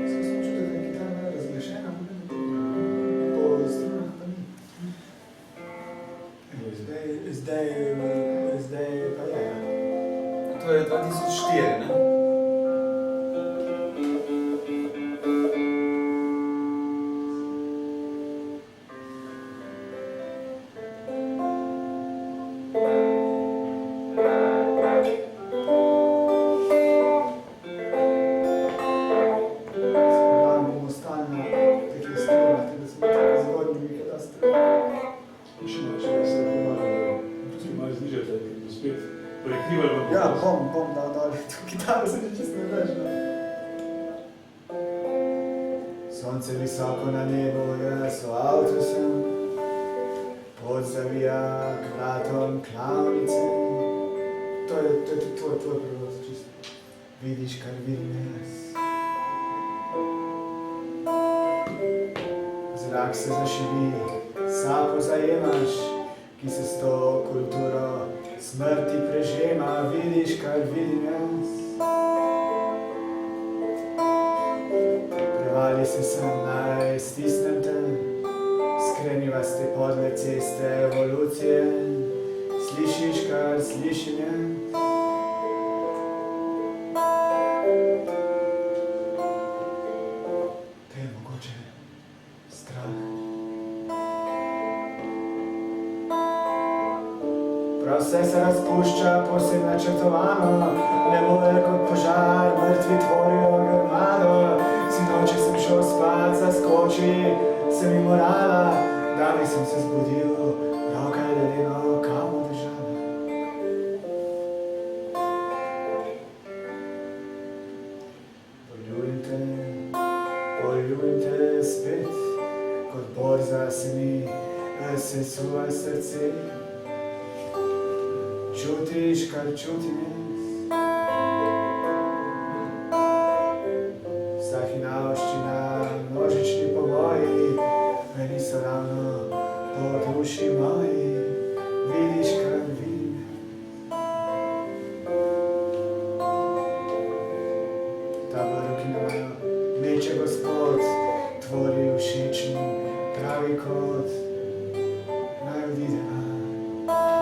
Sem čutil, da je kitara malo razglašena, po strunah pa ni. Zdaj pa je. To je 2004, ne? Bom dal dole, to kitaro se že čisto ne veš, ne? Sonce visoko na nebu, jaz v avtu sem. Pot zavija k vratom klavnice. To je tvoj prevoz, čisto. Vidiš, kar vidim jaz. Zrak se zašivi, sapo zajemaš, ki se s to kulturo smrti prežema. Vidiš, kar vidim jaz. Prevali se sem, naj stisnem te. Skreniva s te podle ceste evolucije. Slišiš, kar slišim jaz. Te je mogoče strah. Prav vse se razpušča posebej načrtovano. Nebo je kot požar, mrtvi tvorijo grmado. Sinoči sem šel spat, zaskoči se mi morala. Danes sem se zbudil, roka je ledeno kamo držala. Poljubim te spet, kot borza se mi sesuva srce. Čutiš, kar čutim jaz. Vsa hinavščina, množični poboji, meni so ravno po duši moji. Vidiš, kar vidim jaz. Tabor, ki nama meče Gospod, tvori všečen pravi kot. Naj odideva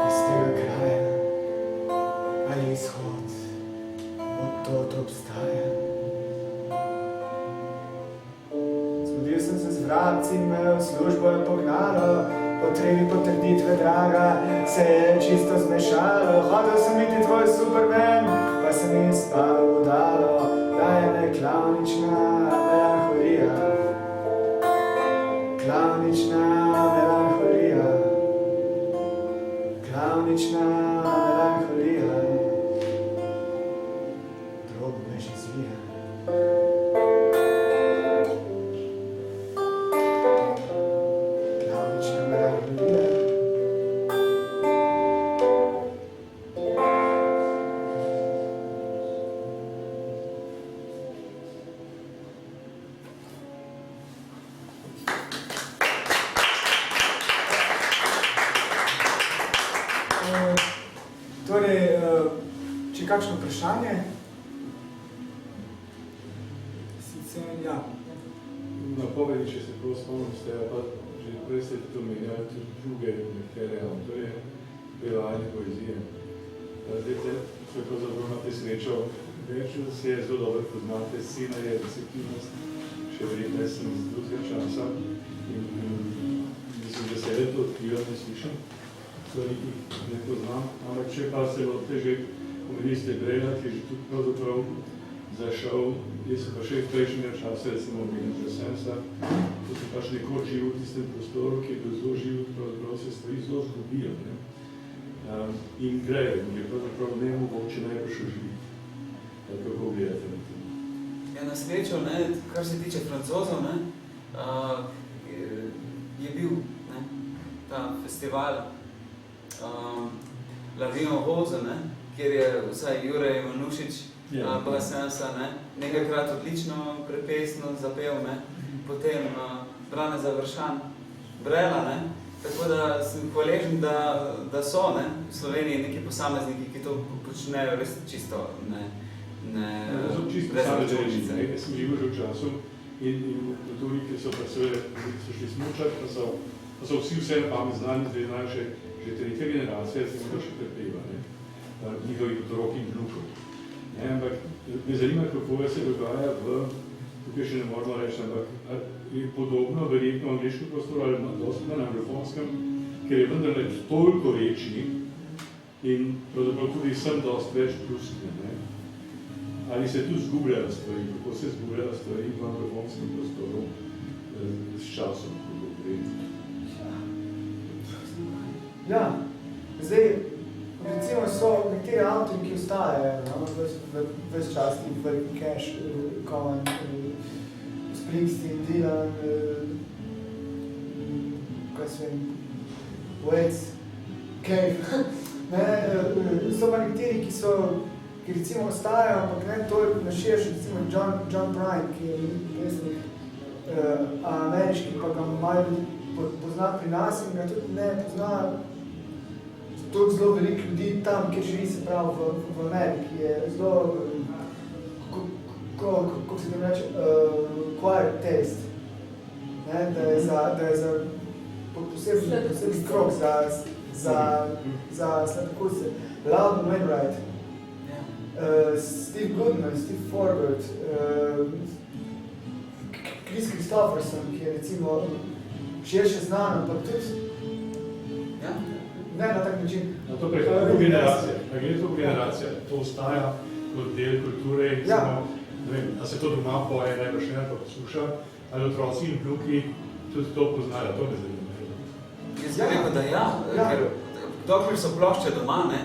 iz tega kraja, ali izhod, od tot obstaja. Zbudil sem se z vrabci, me v službo je pognalo, potrebi potrditve draga se je čisto zmešalo. Hotel sem biti tvoj Superman, pa se mi spalo udalo, da je me klavnična melanholija. Klavnična melanholija. Klavnična melanholija. Drogo me že zvija. Klavnična melanholija. Torej, če kakšno vprašanje? Sicer, ja. Napovedi, če se prav spomnim, ste pa že prej ste tudi omenjali tudi druge nekatere avtorje prevajalne poezije. Zdaj, ko pravzaprav imate srečo, več se je zelo dobro poznate, scena je receptivnost, še verjetno sem iz drugega časa in mislim, da se to odkrivam, ne slišam, stvari, ki jih ne poznam, ampak če pa se boste že omenili ste Brela, ki je že tudi pravzaprav zašel, jaz sem pa še v prejšnjega časa, recimo omenil Brasensa, to se pač nekoč živo v tistem prostoru, ki je bil zelo živ, pravzaprav se stvari zelo zgubijo, ne? In grejo, in je pravzaprav nemogoče najbrž oživiti. Kako gledate na tem? Ja, na srečo, ne, kar se tiče Francozov, ne, je bil ne, ta festival La Vie en Rose, ne, kjer je vsaj Jure Ivanušič Brasensa, nekajkrat odlično prepesno zapel, ne, potem Brane Završan Brela, ne, tako da sem hvaležen, da so ne, v Sloveniji neki posamezniki, ki to počnejo res čisto, čisto posameznice. Jaz sem živel že v času in kulturi, ki so pa seveda šli smučati, pa so vsi vse na pamet znani, zdaj znajo že tretja generacija, se to še prepeva, njihovih otrok in vnukov. Ampak me zanima, kako se dogaja tukaj še ne moramo reči, ampak je podobno verjetno v angliškem prostoru ali dosti na anglofonskem, ker je vendarle toliko večji in pravzaprav tudi sem dosti več plusne. Ali se tu zgubljajo stvari, kako se zgubljajo stvari v anglofonskem prostoru s časom, kako govorimo? Ja, zdaj, recimo so nekateri avtori, ki ostajajo, ves čas, Cash, Cohen, Springsteen, Dylan, kaj se vem, Waits, Cave. So pa nekateri, ki recimo ostajajo, ampak ne toliko na širši, recimo John Prine, ki je pesnik ameriški, pa ga malo pozna pri nas in ga tudi ne pozna toliko zelo veliko ljudi tam, kjer živi, se pravi v Ameriki, je zelo, kako se tam reče, quiet taste, ne, da je za posebni krok za sladkorce. Loudon Wainwright, Steve Goodman, Steve Forward, Chris Christopherson, ki je recimo širše znan, ampak tudi ne na tak način. A to prehaja po generacije. A gre to po generacije? To ostaja kot del kulture in samo, ne vem, a se to doma poje, najbrž ne, pa posluša, ali otroci in vnuki tudi to poznajo, to me zanima. Jaz bi rekel, da ker dokler so plošče doma, ne,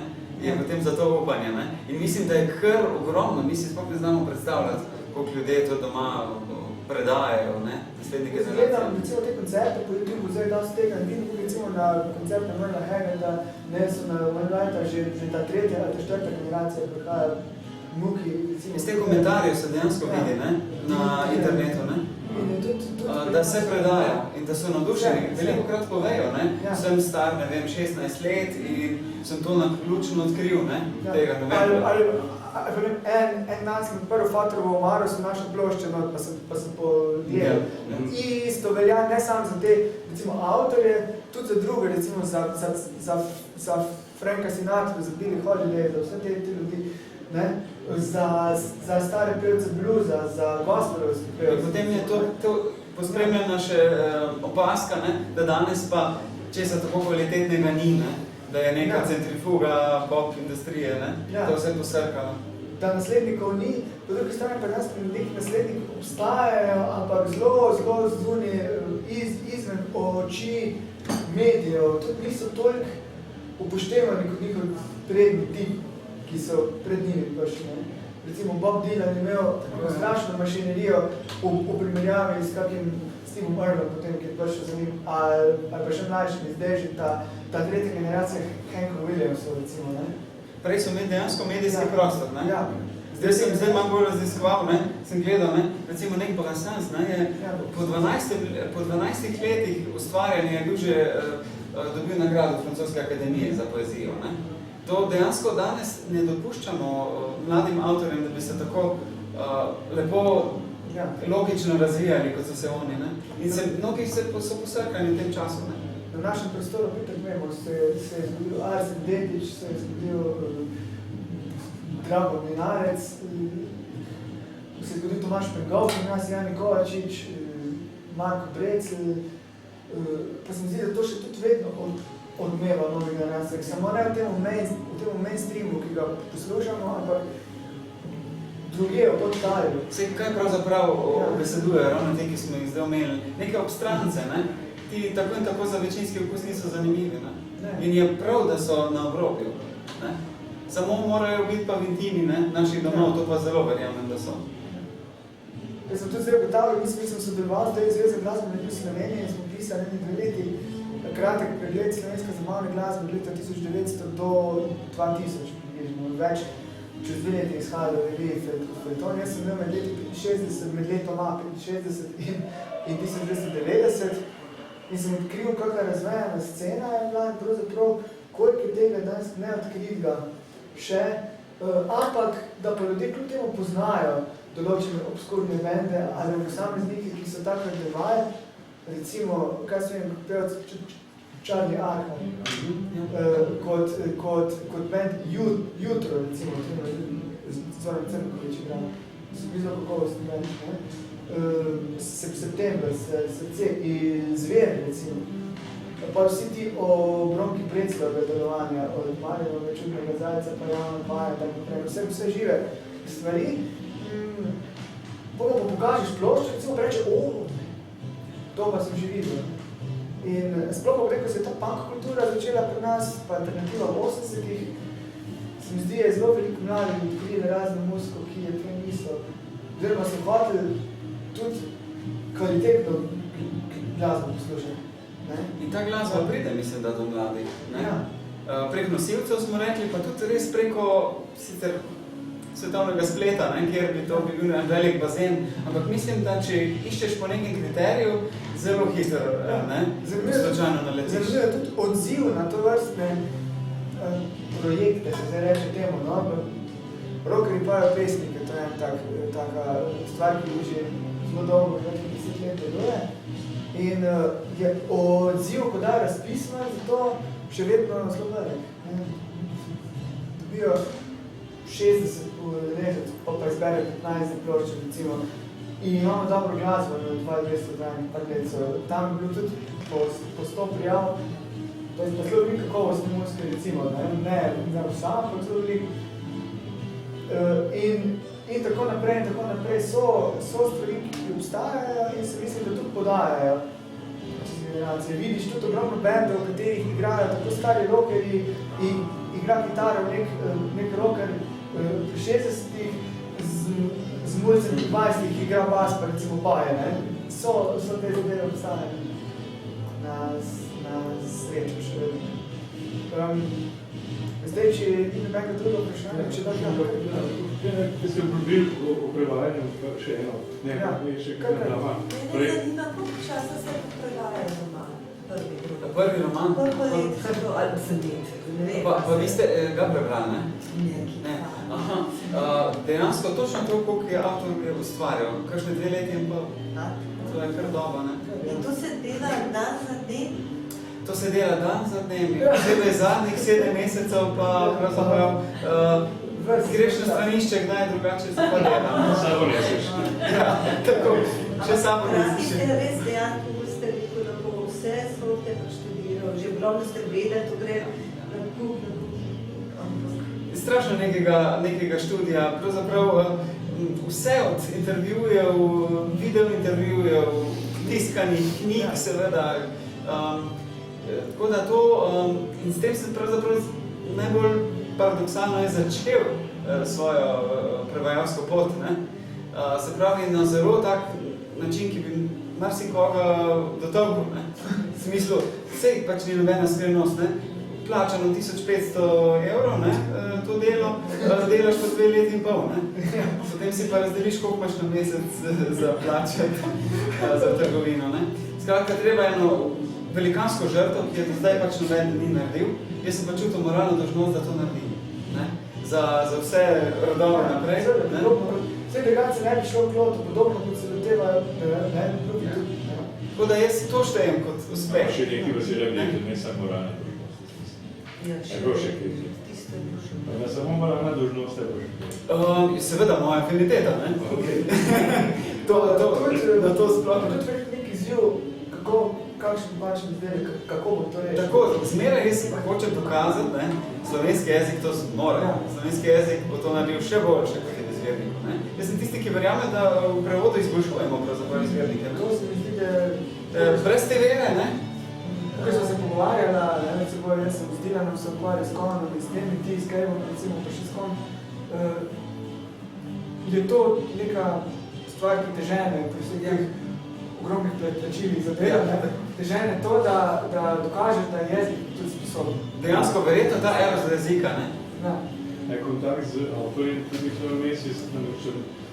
je potem za to upanje, ne. In mislim, da je kar ogromno, mi si sploh ne znamo predstavljati, koliko ljudje to doma predajajo, ne, naslednje generacije. Gledam recimo te koncerte po YouTubeu, zdaj dan z tega in vidim recimo na koncert na Merla Haggenda, ne, so na Wainwrighta že ta tretja ali ta četvrta generacija prihaja muki. Iz teh komentarjev se dejansko vidi, ne, na internetu, ne. Da se predajo in da so navdušeni. Velikokrat povejo, ne, sem star, ne vem, 16 let in sem to naključno odkril, ne, tega novembra. En dan sem prvo Fatrovo omaro, sem našel plošče, no, pa sem podijel. Isto velja ne samo za te, recimo, avtorje, tudi za druge, recimo za Franka Sinatra, za Billie Holiday, za vse te ljudi, ne, za stare pevce bluza, za gospelovske pevce. Potem je to pospremljena še opaska, ne, da danes pa česa tako kvalitetnega ni, ne, da je neka centrifuga pop industrije, ne, to vse posrkalo. Da naslednikov ni, po drugi strani pa nas neki nasledniki obstajajo, ampak zelo zunaj izven oči medijev, tudi niso toliko upoštevani kot njihov prednji tip, ki so pred njimi prišli. Recimo Bob Dylan je imel strašno mašinerijo v primerjavi s kakim Steveom Earlom, potem, ki je prišel za njim, ali pa še mlajšim, zdaj že ta tretja generacija Hanka Williamsov, recimo, ne? Prej so imeli dejansko medijski prostor, ne? Ja. Zdaj malo bolj raziskoval, ne? Sem gledal, ne? Recimo nek Brassens, ne? Je po 12 letih ustvarjanja je bil že dobil nagrado Francoske akademije za poezijo, ne? To dejansko danes ne dopuščamo mladim avtorjem, da bi se tako lepo logično razvijali, kot so se oni, ne? In mnogi so posrkani v tem času, ne? Na našem prostoru, Peter Memo, se je zgodil Arsen Dedić, se je zgodil Drago Mlinarec, se je zgodil Tomaž Pengov, nas Jani Kovačič, Marko Brecl, pa se mi zdi, da to še tudi vedno odmeva novih generacijah, samo ne v tem mainstreamu, ki ga poslušamo, ampak druge v podtalju. Vse, kaj pravzaprav obesedujejo, ravno te, ki smo jih zdaj omenili, neke obstrance, ne? Ti tako in tako za večinski okus niso zanimivi, ne? In je prav, da so na obrobju, ne? Samo morajo biti pa v intimi, ne? Naših domov, to pa zelo verjamem, da so. Jaz sem tudi zdaj ugotavljal, mi smo sodelovali v tej Zvezi glasbene ljudi Slovenije in smo pisali nekaj 2 leti kratek pregled slovenske zabavne glasbe od leta 1900 do 2000 približno. Več čez 2 leti izhajalo revije Feuilleton. Jaz sem imel med leti 65, med letoma 65 in 1990 in sem odkril, kakva razvejana scena je bila in pravzaprav koliko je tega danes neodkritega še, ampak da pa ljudje kljub temu poznajo določene obskurne bende ali posamezniki, ki so takrat devaje, recimo, kaj sem vem, pevec Charlie Arkham, kot band Jutro, recimo, Zoran Crnkovič igra, so bili zelo kakovostni band, September, Srce in Zver, recimo. Pa vsi ti o Bronki Breclovega delovanja, od Marjeva Čudnega zajca, pa Javna Paja, tako naprej, vse žive stvari. Potem pa pokažeš ploščo, recimo pa reče, to pa sem že videl. In sploh pa preko se je ta punk kultura začela pri nas, pa alternativa v 80-ih, se mi zdi, je zelo veliko mladih odkrili razno muziko, ki je prej niso. Oziroma so hoteli tudi kvalitetno glasbo posluša. Ne? In ta glasba pride, mislim, da do mladih. Ne? Ja. Prek nosilcev smo rekli, pa tudi res preko sicer svetovnega spleta, ne, kjer bi to bil en velik bazen, ampak mislim, da če iščeš po nekem kriteriju, zelo hitro, ne, slučajno naletiš. Zanimivo je tudi odziv na to vrstne projekte, se zdaj reče temu, no? Rockerji pojejo pesnike, to je taka stvar, ki že zelo dolgo, 10 let deluje. In je odziv, ko da razpisma, zato še vedno zelo velik. Dobijo 60 v mesec, pa izberejo 15 plošč, recimo. In imamo dobro glasbo, 200 zadnjih par let so. Tam je bil tudi po 100 prijav, to je pa zelo veliko kakovostne muzike, recimo, ne vsa, ampak zelo veliko. In tako naprej so stvari, ki obstajajo in se mislim, da tudi podajajo čez generacije. Vidiš tudi ogromno bendov, v katerih igrajo tako stari rockerji in igra kitaro nek rocker pri 60-ih z mulcem pri 20-ih, ki igra bas, pa recimo baje, ne? So te zadeve obstajajo na srečo še vedno. Zdaj, če ni nekaj drugo vprašanje, če da Če ste probili o prevajanju, še eno, nekaj še kaj roman. Mene zanima, koliko časa se prevaja roman? Prvi roman? Koliko let se to, ali sem let? Pa vi ste ga prebrali, ne? Ne. Aha. Dejansko točno to, koliko je avtor ustvarjal. Kakšne 2 leti in pol. To je kar doba, ne? In to se dela dan za dnem? To se dela dan za dnem. Posebej zadnjih 7 mesecev pa pravzaprav greš na stranišče, kdaj je drugače se pa dela. Samo neseš. Ja, tako. Še samo neseš. neseš. Res dejansko ste rekel, da bo vse svote preštudiral. Že ogromno ste vedeli, to gre na kup. Strašno nekega študija. Pravzaprav vse od intervjujev, video intervjujev, tiskanih knjig, seveda. Tako da to, in s tem sem pravzaprav najbolj paradoksalno je začel svojo prevajalsko pot, ne? Se pravi, na zelo tak način, ki bi marsikoga dotrgal, ne? V smislu, sej pač ni nobena skrivnost, ne? Plačano 1500 €, ne? To delo, delaš pa 2 leti in pol, ne? Potem si pa razdeliš, koliko imaš na mesec za plačati za trgovino, ne? Skratka, treba eno velikansko žrtev, ki je do zdaj pač noben ni naredil. Jaz sem pa čutil moralno dolžnost, da to naredim. Ne? Za vse rodove naprej. Vse drugače ne bi šlo v kloto, podobno kot se lotevajo, drugi tudi. Tako da jaz to štejem kot uspeh. Še nekaj vesela vleke, ne samo moralna dolžnost. Je bilo še kaj? Ne samo moralna dolžnost, je bilo še kaj? Seveda moja afiniteta, ne? Da to sploh. Tudi nek izziv, kakšen bačen izdelek, kako bo to rešil? Tako, zmeraj jaz hočem dokazati, ne? Slovenski jezik to zmore. Slovenski jezik bo to naredil še boljše kot je izvirniku, ne? Jaz sem tisti, ki verjame, da v prevodu izboljšujemo pravzaprav izvirnike. To se mi zdi, da... Brez te vere, ne? Ko smo se pogovarjala, med seboj, jaz sem z Dilanom se ukvarjal s Konom in s temi, ti s Kajvom, recimo pa še s Konom, je to neka stvar, ki te žene pri vseh teh ogromnih plačilih za delo, te žene to, da dokažeš, da je jezik tudi sposoben. Dejansko verjetno ta eros jezika, ne? Ja. Kontakt z avtorjem tudi v svojom mestu, jaz sem namreč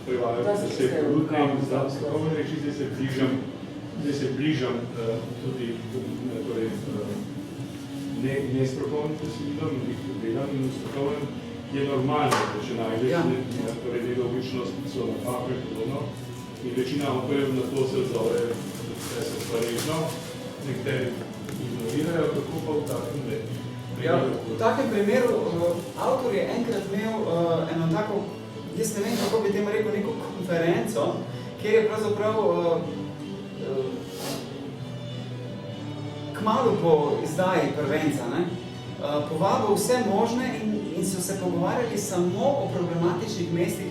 prevajal, da se prudnem, kako me reči, zdaj se bližam tudi torej, nestrokovnim posilom, jih delam in v strokovnem je normalno, da če najdeš torej nelogičnost, so napake in podobno. In večina avtorjev na to se odzove, da se stvarežno, nekateri ignorirajo, kako pa v takem ne. Ja, v takem primeru avtor je enkrat imel eno tako, jaz ne vem, kako bi temu rekel, neko konferenco, kjer je pravzaprav kmalu po izdaji prvenca, ne, povabil vse možne in so se pogovarjali samo o problematičnih mestih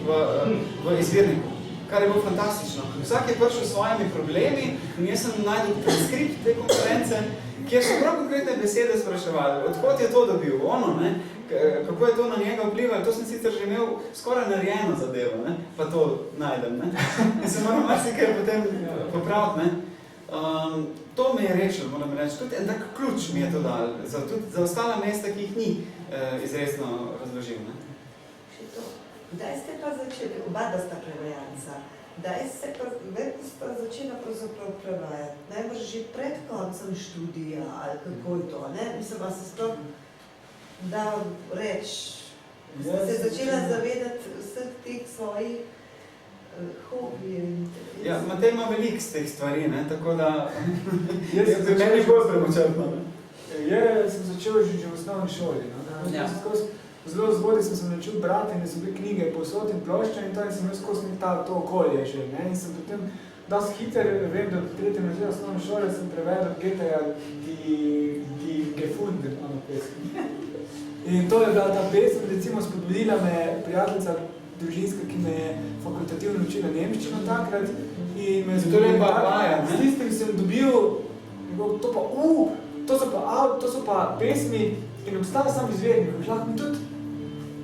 v izvirniku. kar je bilo fantastično. Vsak je prišel s svojimi problemi in jaz sem najdel transkript te konference, kjer so prav konkretne besede spraševali. Odkot je to dobil? Ono, ne? Kako je to na njega vplivalo? To sem sicer že imel skoraj narejeno zadevo, ne? Pa to najdem. Ne? In se moram marsikaj potem popraviti. Ne? To me je rešil, moram reči. Tudi en tak ključ mi je to dal, za ostala mesta, ki jih ni izresno razložil. Ne? Kdaj ste pa začeli, oba da sta prevajalca, kdaj ste pa začela pravzaprav prevajati? Najbrž že pred koncem študija, ali kako je to, ne? Mislim, pa se sploh da reči, ste se začela zavedati vseh teh svojih hobijev. Ja, Matej ima veliko z teh stvari, ne? Tako da Jaz sem meni bolj premočrpno. Jaz sem začel že v osnovni šoli. No? Ja. Zelo zgodaj sem se začel brati in so bile knjige povsod in plošče in to in sem jaz skozi to okolje že. Ne? In sem potem dosti hiter, vem, da v 3. razredu osnovne šole sem prevedel Goetheja Die Gefunden, ono pesem. In to je bila ta pesem, recimo spodbudila me prijateljica družinska, ki me je fakultativno učila nemščino takrat. In me s tistim sem dobil, to so pa pesmi in obstaja sam izvednik, lahko mi tudi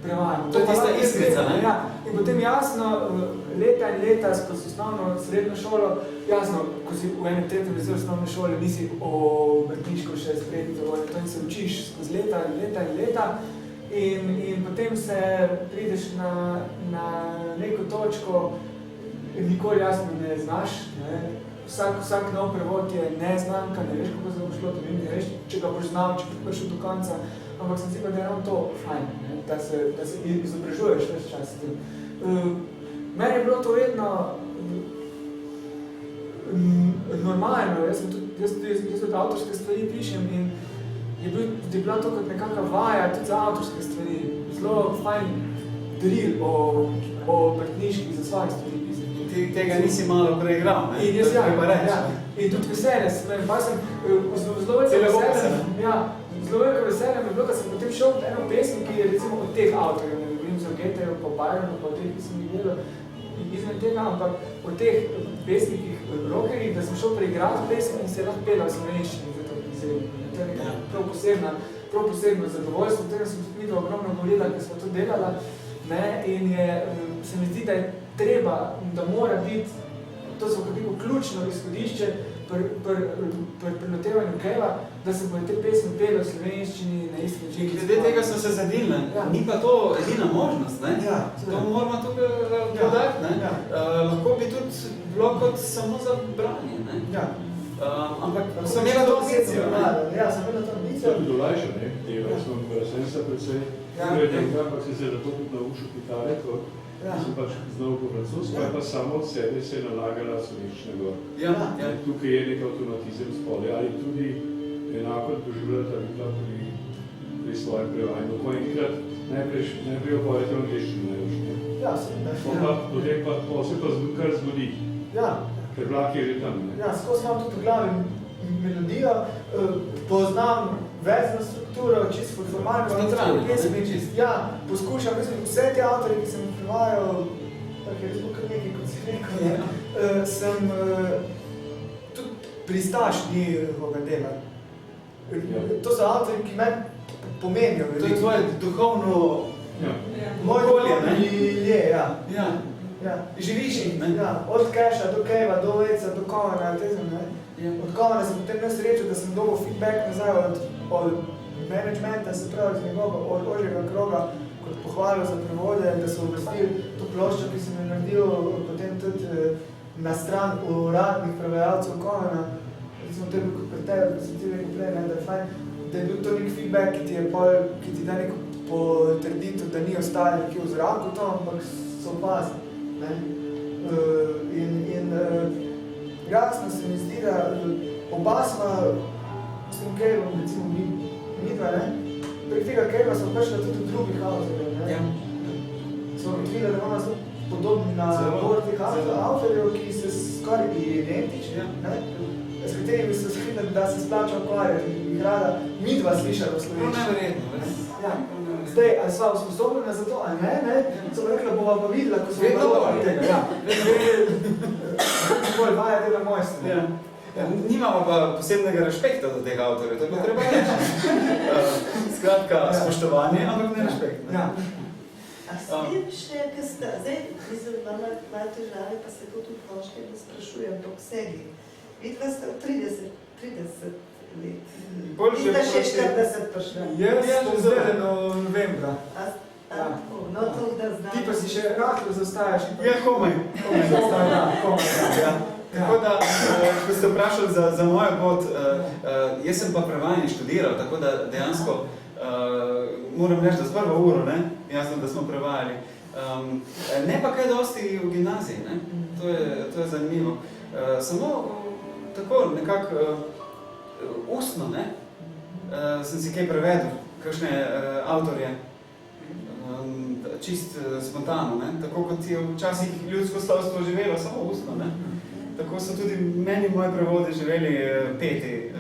prevajam. To je tista iskrica, ne? Ja. In potem jasno, leta in leta skozi osnovno srednjo šolo, jasno, ko si v enem 3. razredu osnovne šole nisi obrtniško še sprednji zavoj, to in se učiš skozi leta in leta in leta. In potem se prideš na neko točko, nikoli jasno ne znaš. Ne? Vsak nov prevod je neznanka, ne veš, kako se bo šlo, ne veš, če ga boš znal, če boš prišel do konca. Ampak sem si pa, da je ravno to fajn, ne? Da se izobražuješ ves čas. Meni je bilo to vedno normalno, jaz tudi avtorske stvari pišem in je bila to kot nekakva vaja tudi za avtorske stvari. Zelo fajn drill o obrtniških za svojih stvari pisati. Tega nisi malo preigral, ne? In jaz in tudi veselje sem, pa sem zelo veliko veselje mi je bilo, da sem potem šel eno pesem, ki je recimo od teh avtorjev, ne govorim za Goetheju, pa Byronu, pa od teh, ki sem jih gledal izmed tega, ampak od teh pesmikih rockerjih, da sem šel preigrati pesem in se lahko pela v slovenščini za to pisem. To je nekaj prav posebno zadovoljstvo, tega sem tudi videl ogromno govorila, ki smo to delala, ne, in se mi zdi, da je treba, da mora biti, to so kako ključno izhodišče pri prenotevanju Keva, da se bodo te pesmi pele v slovenščini na isti način. Glede tega so se zadili, ja. Ni pa to edina možnost, ne? Ja, to moramo tukaj podati, ne? Ja. Lahko bi tudi bilo kot samo za branje, ne? Ja. Ampak sem imela to ambicijo, ne? Ja, sem imela to ambicijo. To je dolajša, ne? Sem se predvsej urednika, ampak sem se zato tudi naučil kitare, sem pač znal po francosko, pa samo od sebe se je nalagala slovenščina gor. Ja. Tukaj je nek automatizem spolje, ali tudi enako doživljata vidla pri svojem prevajanju. Po enkrat najprej opojete v angliščini največ. Ja, seveda. Potem pa se pa kar zgodi, ja. Ker vlak je že tam. Ne? Ja, skozi imam tudi v glavi melodijo, poznam vezno strukturo, čisto formalno, ja, poskušam, mislim, vse te avtorje, ki sem prevajal, tako je res bo kar nekaj, kot si rekel, sem tudi pristaš njihovega dela. To so avtorji, ki meni pomenijo. To je tvoje duhovno okolje, ne? Ja. Živiš jih, ne? Ja, od Keša do Keva, do Veca, do Kovana, od Kovana sem potem nesrečil, da sem dobil feedback nazaj od managementa, se pravi z njegovega ožjega kroga, kot pohvalil za prevode, da so uvrstili to ploščo, ki sem jo naredil potem tudi na stran uradnih prevajalcev Kovana. Recimo, to je bil kot pri tebi, da sem ti rekel prej, da je fajn, da je bil to nek feedback, ki ti da neko potrditev, da ni ostali nekje v zraku to, ampak so opazni. Jasno se mi zdi, da oba sva s tem Kevom, recimo midva, prek tega Keva smo prišli tudi v drugih avtorjev. Smo videli, da imamo zelo podobni na govor teh avtorjev, ki se skoraj identični. s katerimi so skrili, da se splača ukvarjati in jih rada midva slišala v slovenščini. Neverjetno, Ja. Zdaj, ali sva usposobljena za to, ali ne, so rekla, bova pa videla, ko smo Vedno malo bolj. tega. Ja. Vedno bolj vaja dela mojstva. Ja. Nimamo pa posebnega respekta do tega avtorja, to je pa treba reči. Skratka, spoštovanje, ampak ne respekt. Ne? Ja. A sledište, ki ste, zdaj, mislim, malo težave, pa se to tudi moške, da sprašujem po obsegi. Vidva ste v 30 let. Bolj že Vidva še proti- 40 prišla. Jaz to zdaj novembra. Ja. No, to da znam. Ti pa si še rahlo zastajaš. Ja, komaj. Komaj. Ja. Tako da, ko ste vprašali za mojo pot, jaz sem pa prevajanje študiral, tako da dejansko moram reči, da s prvo uro, ne? Jasno, da smo prevajali. Ne pa kaj dosti v gimnaziji, ne? To je zanimivo. Samo tako nekako ustno, ne? Sem si kaj prevedel, kakšne avtorje, čist spontano, ne? Tako kot je včasih ljudsko slavstvo živelo, samo ustno, ne? Tako so tudi meni moji prevodi živeli peti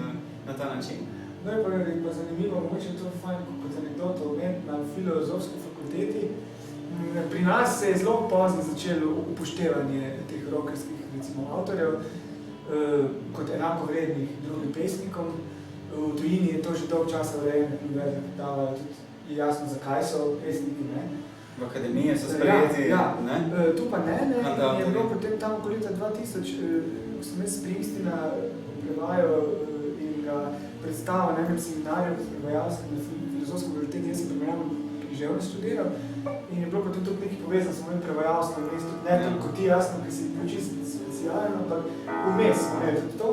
na ta način. No, je pa zanimivo, mogoče to fajn kot anekdoto omeniti na filozofski fakulteti. Pri nas se je zelo pozno začelo upoštevanje teh rockerskih, recimo, avtorjev kot enakovrednih drugim pesnikom. V tujini je to že dolgo časa urejeno, da je jasno, zakaj so pesniki, ne. V akademiji so sprejeti, ja. Ne? Tu pa ne, Mandatovi. je bilo potem tam okoli leta 2000, ko sem jaz Springstina prevajal in ga predstavil na enem seminarju prevajalskem na filozofskem fakulteti, jaz sem primerjavno književnost študiral in je bilo potem tudi nekaj povezano s mojim prevajalskem mestu, ne tudi kot ti jasno, ki si bil čisto specialen, ampak vmes smo imeli tudi to.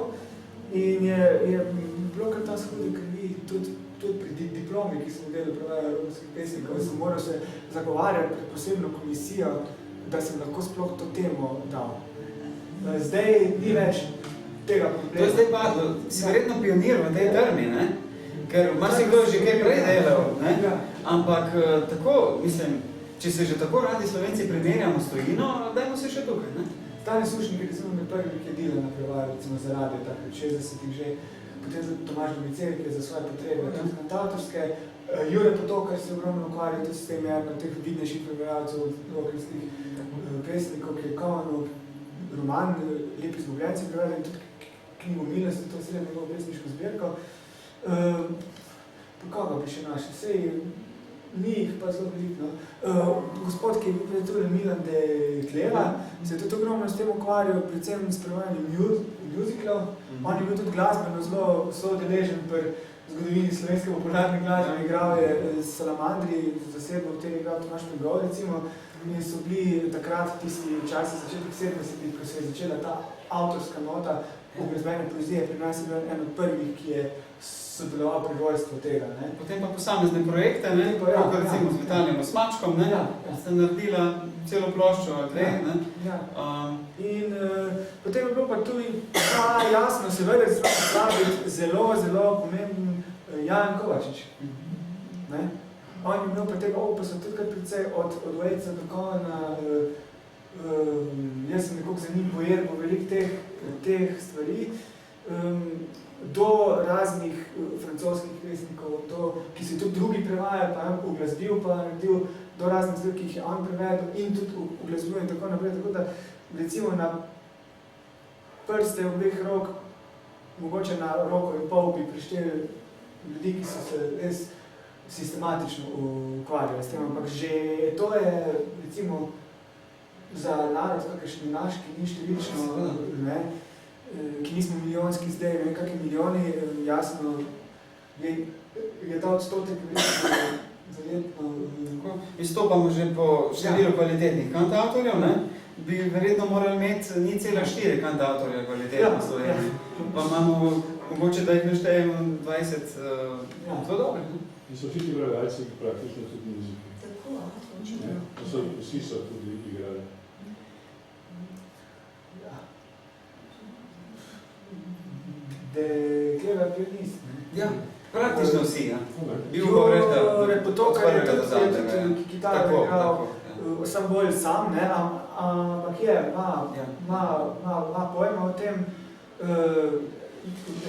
In je bilo kar ta shodi krvi tudi pri diplomi, ki sem delal prevajal romskih pesnikov, sem moral se zagovarjati pred posebno komisijo, da sem lahko sploh to temo dal. Zdaj ni več tega problema. To je zdaj pa, si verjetno pionir v tej termi, ne? Ker marsikdo je že kaj prej delal, ne? Ja. Ampak tako, mislim, če se že tako radi Slovenci primerjamo s tujino, dajmo se še tukaj, ne? Stane Sušnik, ki sem med prvi, ki je delal na prevaju, recimo za radio, tako 60-ih že, potem za Tomaž Domiceli, ki je za svoje potrebe, tudi kantatorske, Jure Potokar se ogromno ukvarja tudi s tem, eno teh vidnejših prevajalcev, rockerskih pesnikov, ki je Kavanov roman Lepi izgubljenci prevedel in tudi knjigo Milosti, to srednjo njegovo pesniško zbirko. Pa koga bi še našli? Sej ni jih pa zelo veliko. Gospod, ki je tudi Milan de Kleva, se je tudi ogromno s tem ukvarjal, predvsem s prevajanjem musicalov. On je bil tudi glasbeno zelo soodeležen pri zgodovini slovenske popularne glasbe, igral je Salamandri, zasedbo v tem igral Tomaž Pengov, recimo, in so bili takrat tisti časi, začetek 70-ih, ko se je začela ta avtorska nota uglasbene poezije, pri nas je bil en od prvih, ki je sodeloval pri rojstvu tega, ne. Potem pa posamezne projekte, ne? Ja, Kako recimo z Vitaljem Osmačkom, ne? Ja. Ste naredila celo ploščo ali dve, ne? Ja. In potem je bilo pa tudi jasno, seveda slaviti zelo, zelo pomemben Jan Kovačič. Ne? On je imel pa tega opusa tudi kar precej od Vejca do Kovana. Jaz sem nekako za njim pojedel veliko teh stvari. Do raznih francoskih pesnikov, ki so tudi drugi prevajali, pa je uglasbil, pa naredil do raznih stvari, ki jih je on prevedel in tudi uglasbil in tako naprej. Tako da recimo na prste obeh rok, mogoče na roko in pol bi prišteli ljudi, ki so se res sistematično ukvarjali s tem, ampak že to je recimo za narod, kakšni naš, ki ni številčno, ne, ki nismo milijonski zdaj, ne vem, kakšni milijoni, jasno, je ta odstotek verjetno. Izstopamo že po številu kvalitetnih kantavtorjev, ne? Bi verjetno morali imeti 0,4 kantavtorja kvalitetno v Sloveniji. Pa imamo, mogoče da jih naštejemo 20, zelo dobre. In so vsi ti prevajalci praktično tudi muziki. Tako, točno. Vsi so tudi igrali. De Kleva pianist, ne? Ja, praktično vsi, ja. Bil Jo, bo reč, da Repotokar je tudi kitaro igral, Tako. sam bolj sam, ne, ampak ima pojma o tem.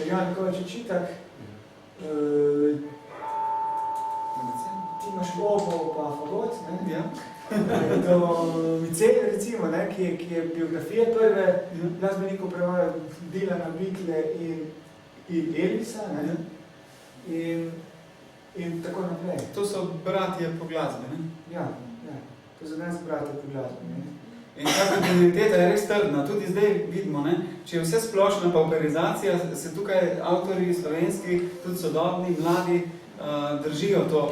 Jan Kovačič itak, ti imaš obo pa fagot, ne? Ja. Do Micelje recimo, ne, ki je biografije prve glasbenikov prevajal Dylana, Beatle in Elvisa, ne? In tako naprej. To so bratje po glasbi, ne? Ja, to so nas bratje po glasbi, ne? In ta kontinuiteta je res trdna, tudi zdaj vidimo, ne? Če je vse splošna pauperizacija, se tukaj avtorji slovenski, tudi sodobni, mladi, držijo to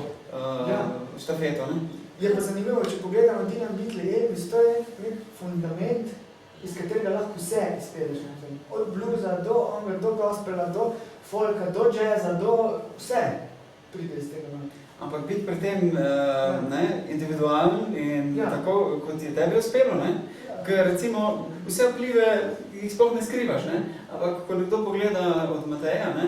štafeto, ne? Je pa zanimivo, če pogledamo Dylan, Beatle, Elvis, to je nek fundament, iz katerega lahko vse izpeleš. Od bluza do onga, do gospela, do folka, do jazza, do vse pride iz tega. Ampak biti pri tem individualen in tako, kot je tebi uspelo, ne? Ker recimo vse vplive jih sploh ne skrivaš, ne? Ampak ko nekdo pogleda od Mateja, ne?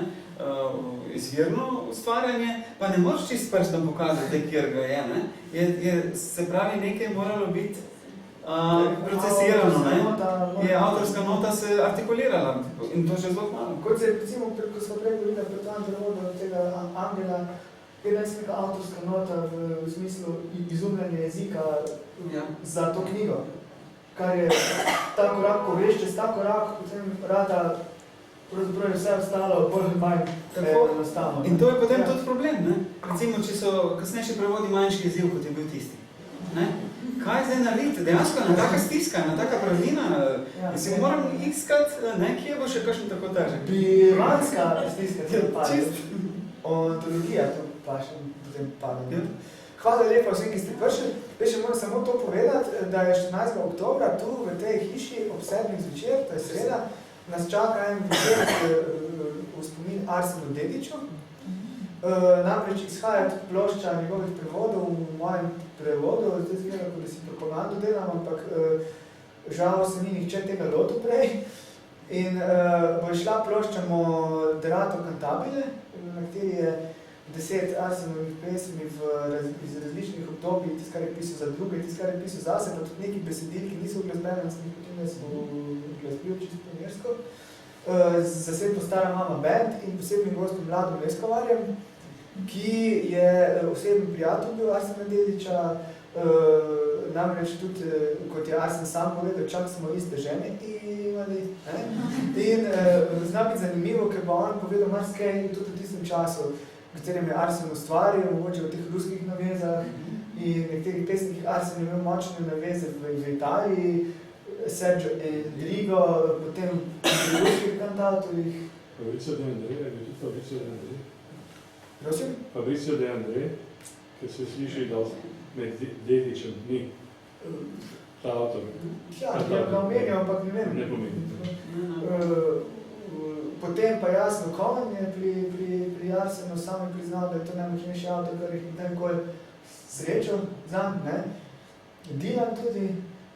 Izvirno ustvarjanje, pa ne moreš čist prstom pokazati, kjer ga je, ne? Se pravi, nekaj moralo biti procesirano, ne? Je avtorska nota se artikulirala in to že zelo malo. Kot se, recimo, ko smo prej govorili pred tvojim prevodom tega Angela, je neka avtorska nota v smislu izumljanja jezika za to knjigo, kar je ta korak, ko veš, čez ta korak, potem rada pravzaprav je vse ostalo bolj manj enostavno. In to je potem tudi problem, ne? Recimo, če so kasnejši prevodi manjši jeziv, kot je bil tisti. Ne? Kaj zdaj narediti? Dejansko ena taka stiska, ena taka pravilina, in si moram iskati, kje bo še kakšen tako težek. Bivanska stiska, ti pade. Ontologija, to pa še potem pade. Hvala lepa vsem, ki ste prišli. Še moram samo to povedati, da je 14. oktobra tu v tej hiši ob 7. zvečer, to je sreda, nas čaka en večer v spomin Arsenu Dediću. Namreč izhaja tudi plošča njegovih prevodov v mojem prevodu, zdaj zgleda, da si propagando delam, ampak žal se ni nihče tega lotil prej. In bo šla plošča Moderato Cantabile, na kateri je 10 Arsenovih pesmi iz različnih obdobij, tisto, kar je pisal za druge, tisto, kar je pisal zase, pa tudi neki besedil, ki niso uglasbene, sem jih potem jaz uglasbil čisto pionirsko. Zasedbo Stara mama band in posebnim gostom Vladom Leskovarjem, ki je osebni prijatelj bil Arsena Dedića, namreč tudi, kot je Arsen sam povedal, čak smo iste žene imali. In zna biti zanimivo, ker bo on povedal marsikaj tudi v tistem času, v katerem je Arsen ustvaril, mogoče v teh ruskih navezah in nekaterih pesnikih Arsen je imel močne naveze v Italiji, Sergio Endrigo, potem v ruskih kantatorjih. Fabrizio De André, je tudi Fabrizio De André? Prosim? Fabrizio De André, ker se sliši, da med Dedićem ni ta avtor. Ja, ga omenjam, ampak ne vem. Ne pomeni. Potem pa jasno, Cohen je pri Arsenu sami priznal, da je to najmočnejši avtor, kar jih nekoli srečal zanj, ne? Dylan tudi.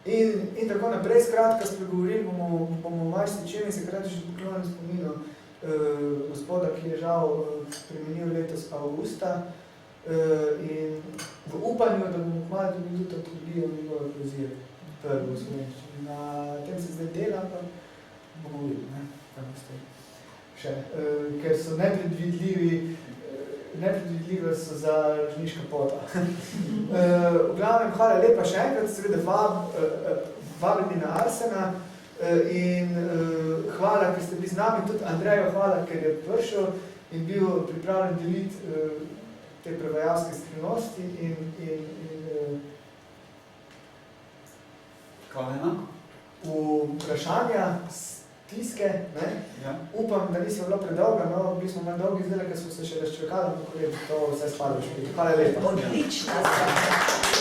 In tako naprej, skratka, spregovorili bomo marsičem in se krati že poklonim spominu gospoda, ki je žal premenil letos avgusta in v upanju, da bomo kmalu dobili tudi antologijo njegove poezije, prvo v slovenščini. Na tem se zdaj dela, pa bomo videli, ne? Tam ste še. Ker so nepredvidljive so za žniška pota. V glavnem, hvala lepa še enkrat, seveda vabljeni na Arsena in hvala, ker ste bili z nami, tudi Andreju hvala, ker je prišel in bil pripravljen deliti te prevajalske skrivnosti in Hvala enako. vprašanja, stiske, ne? Ja. Upam, da nismo bilo predolga, no, bili smo manj dolgi zdaj, ker smo se še razčakali, tako je to vse spadlo še. Hvala lepa. Odlična stvar.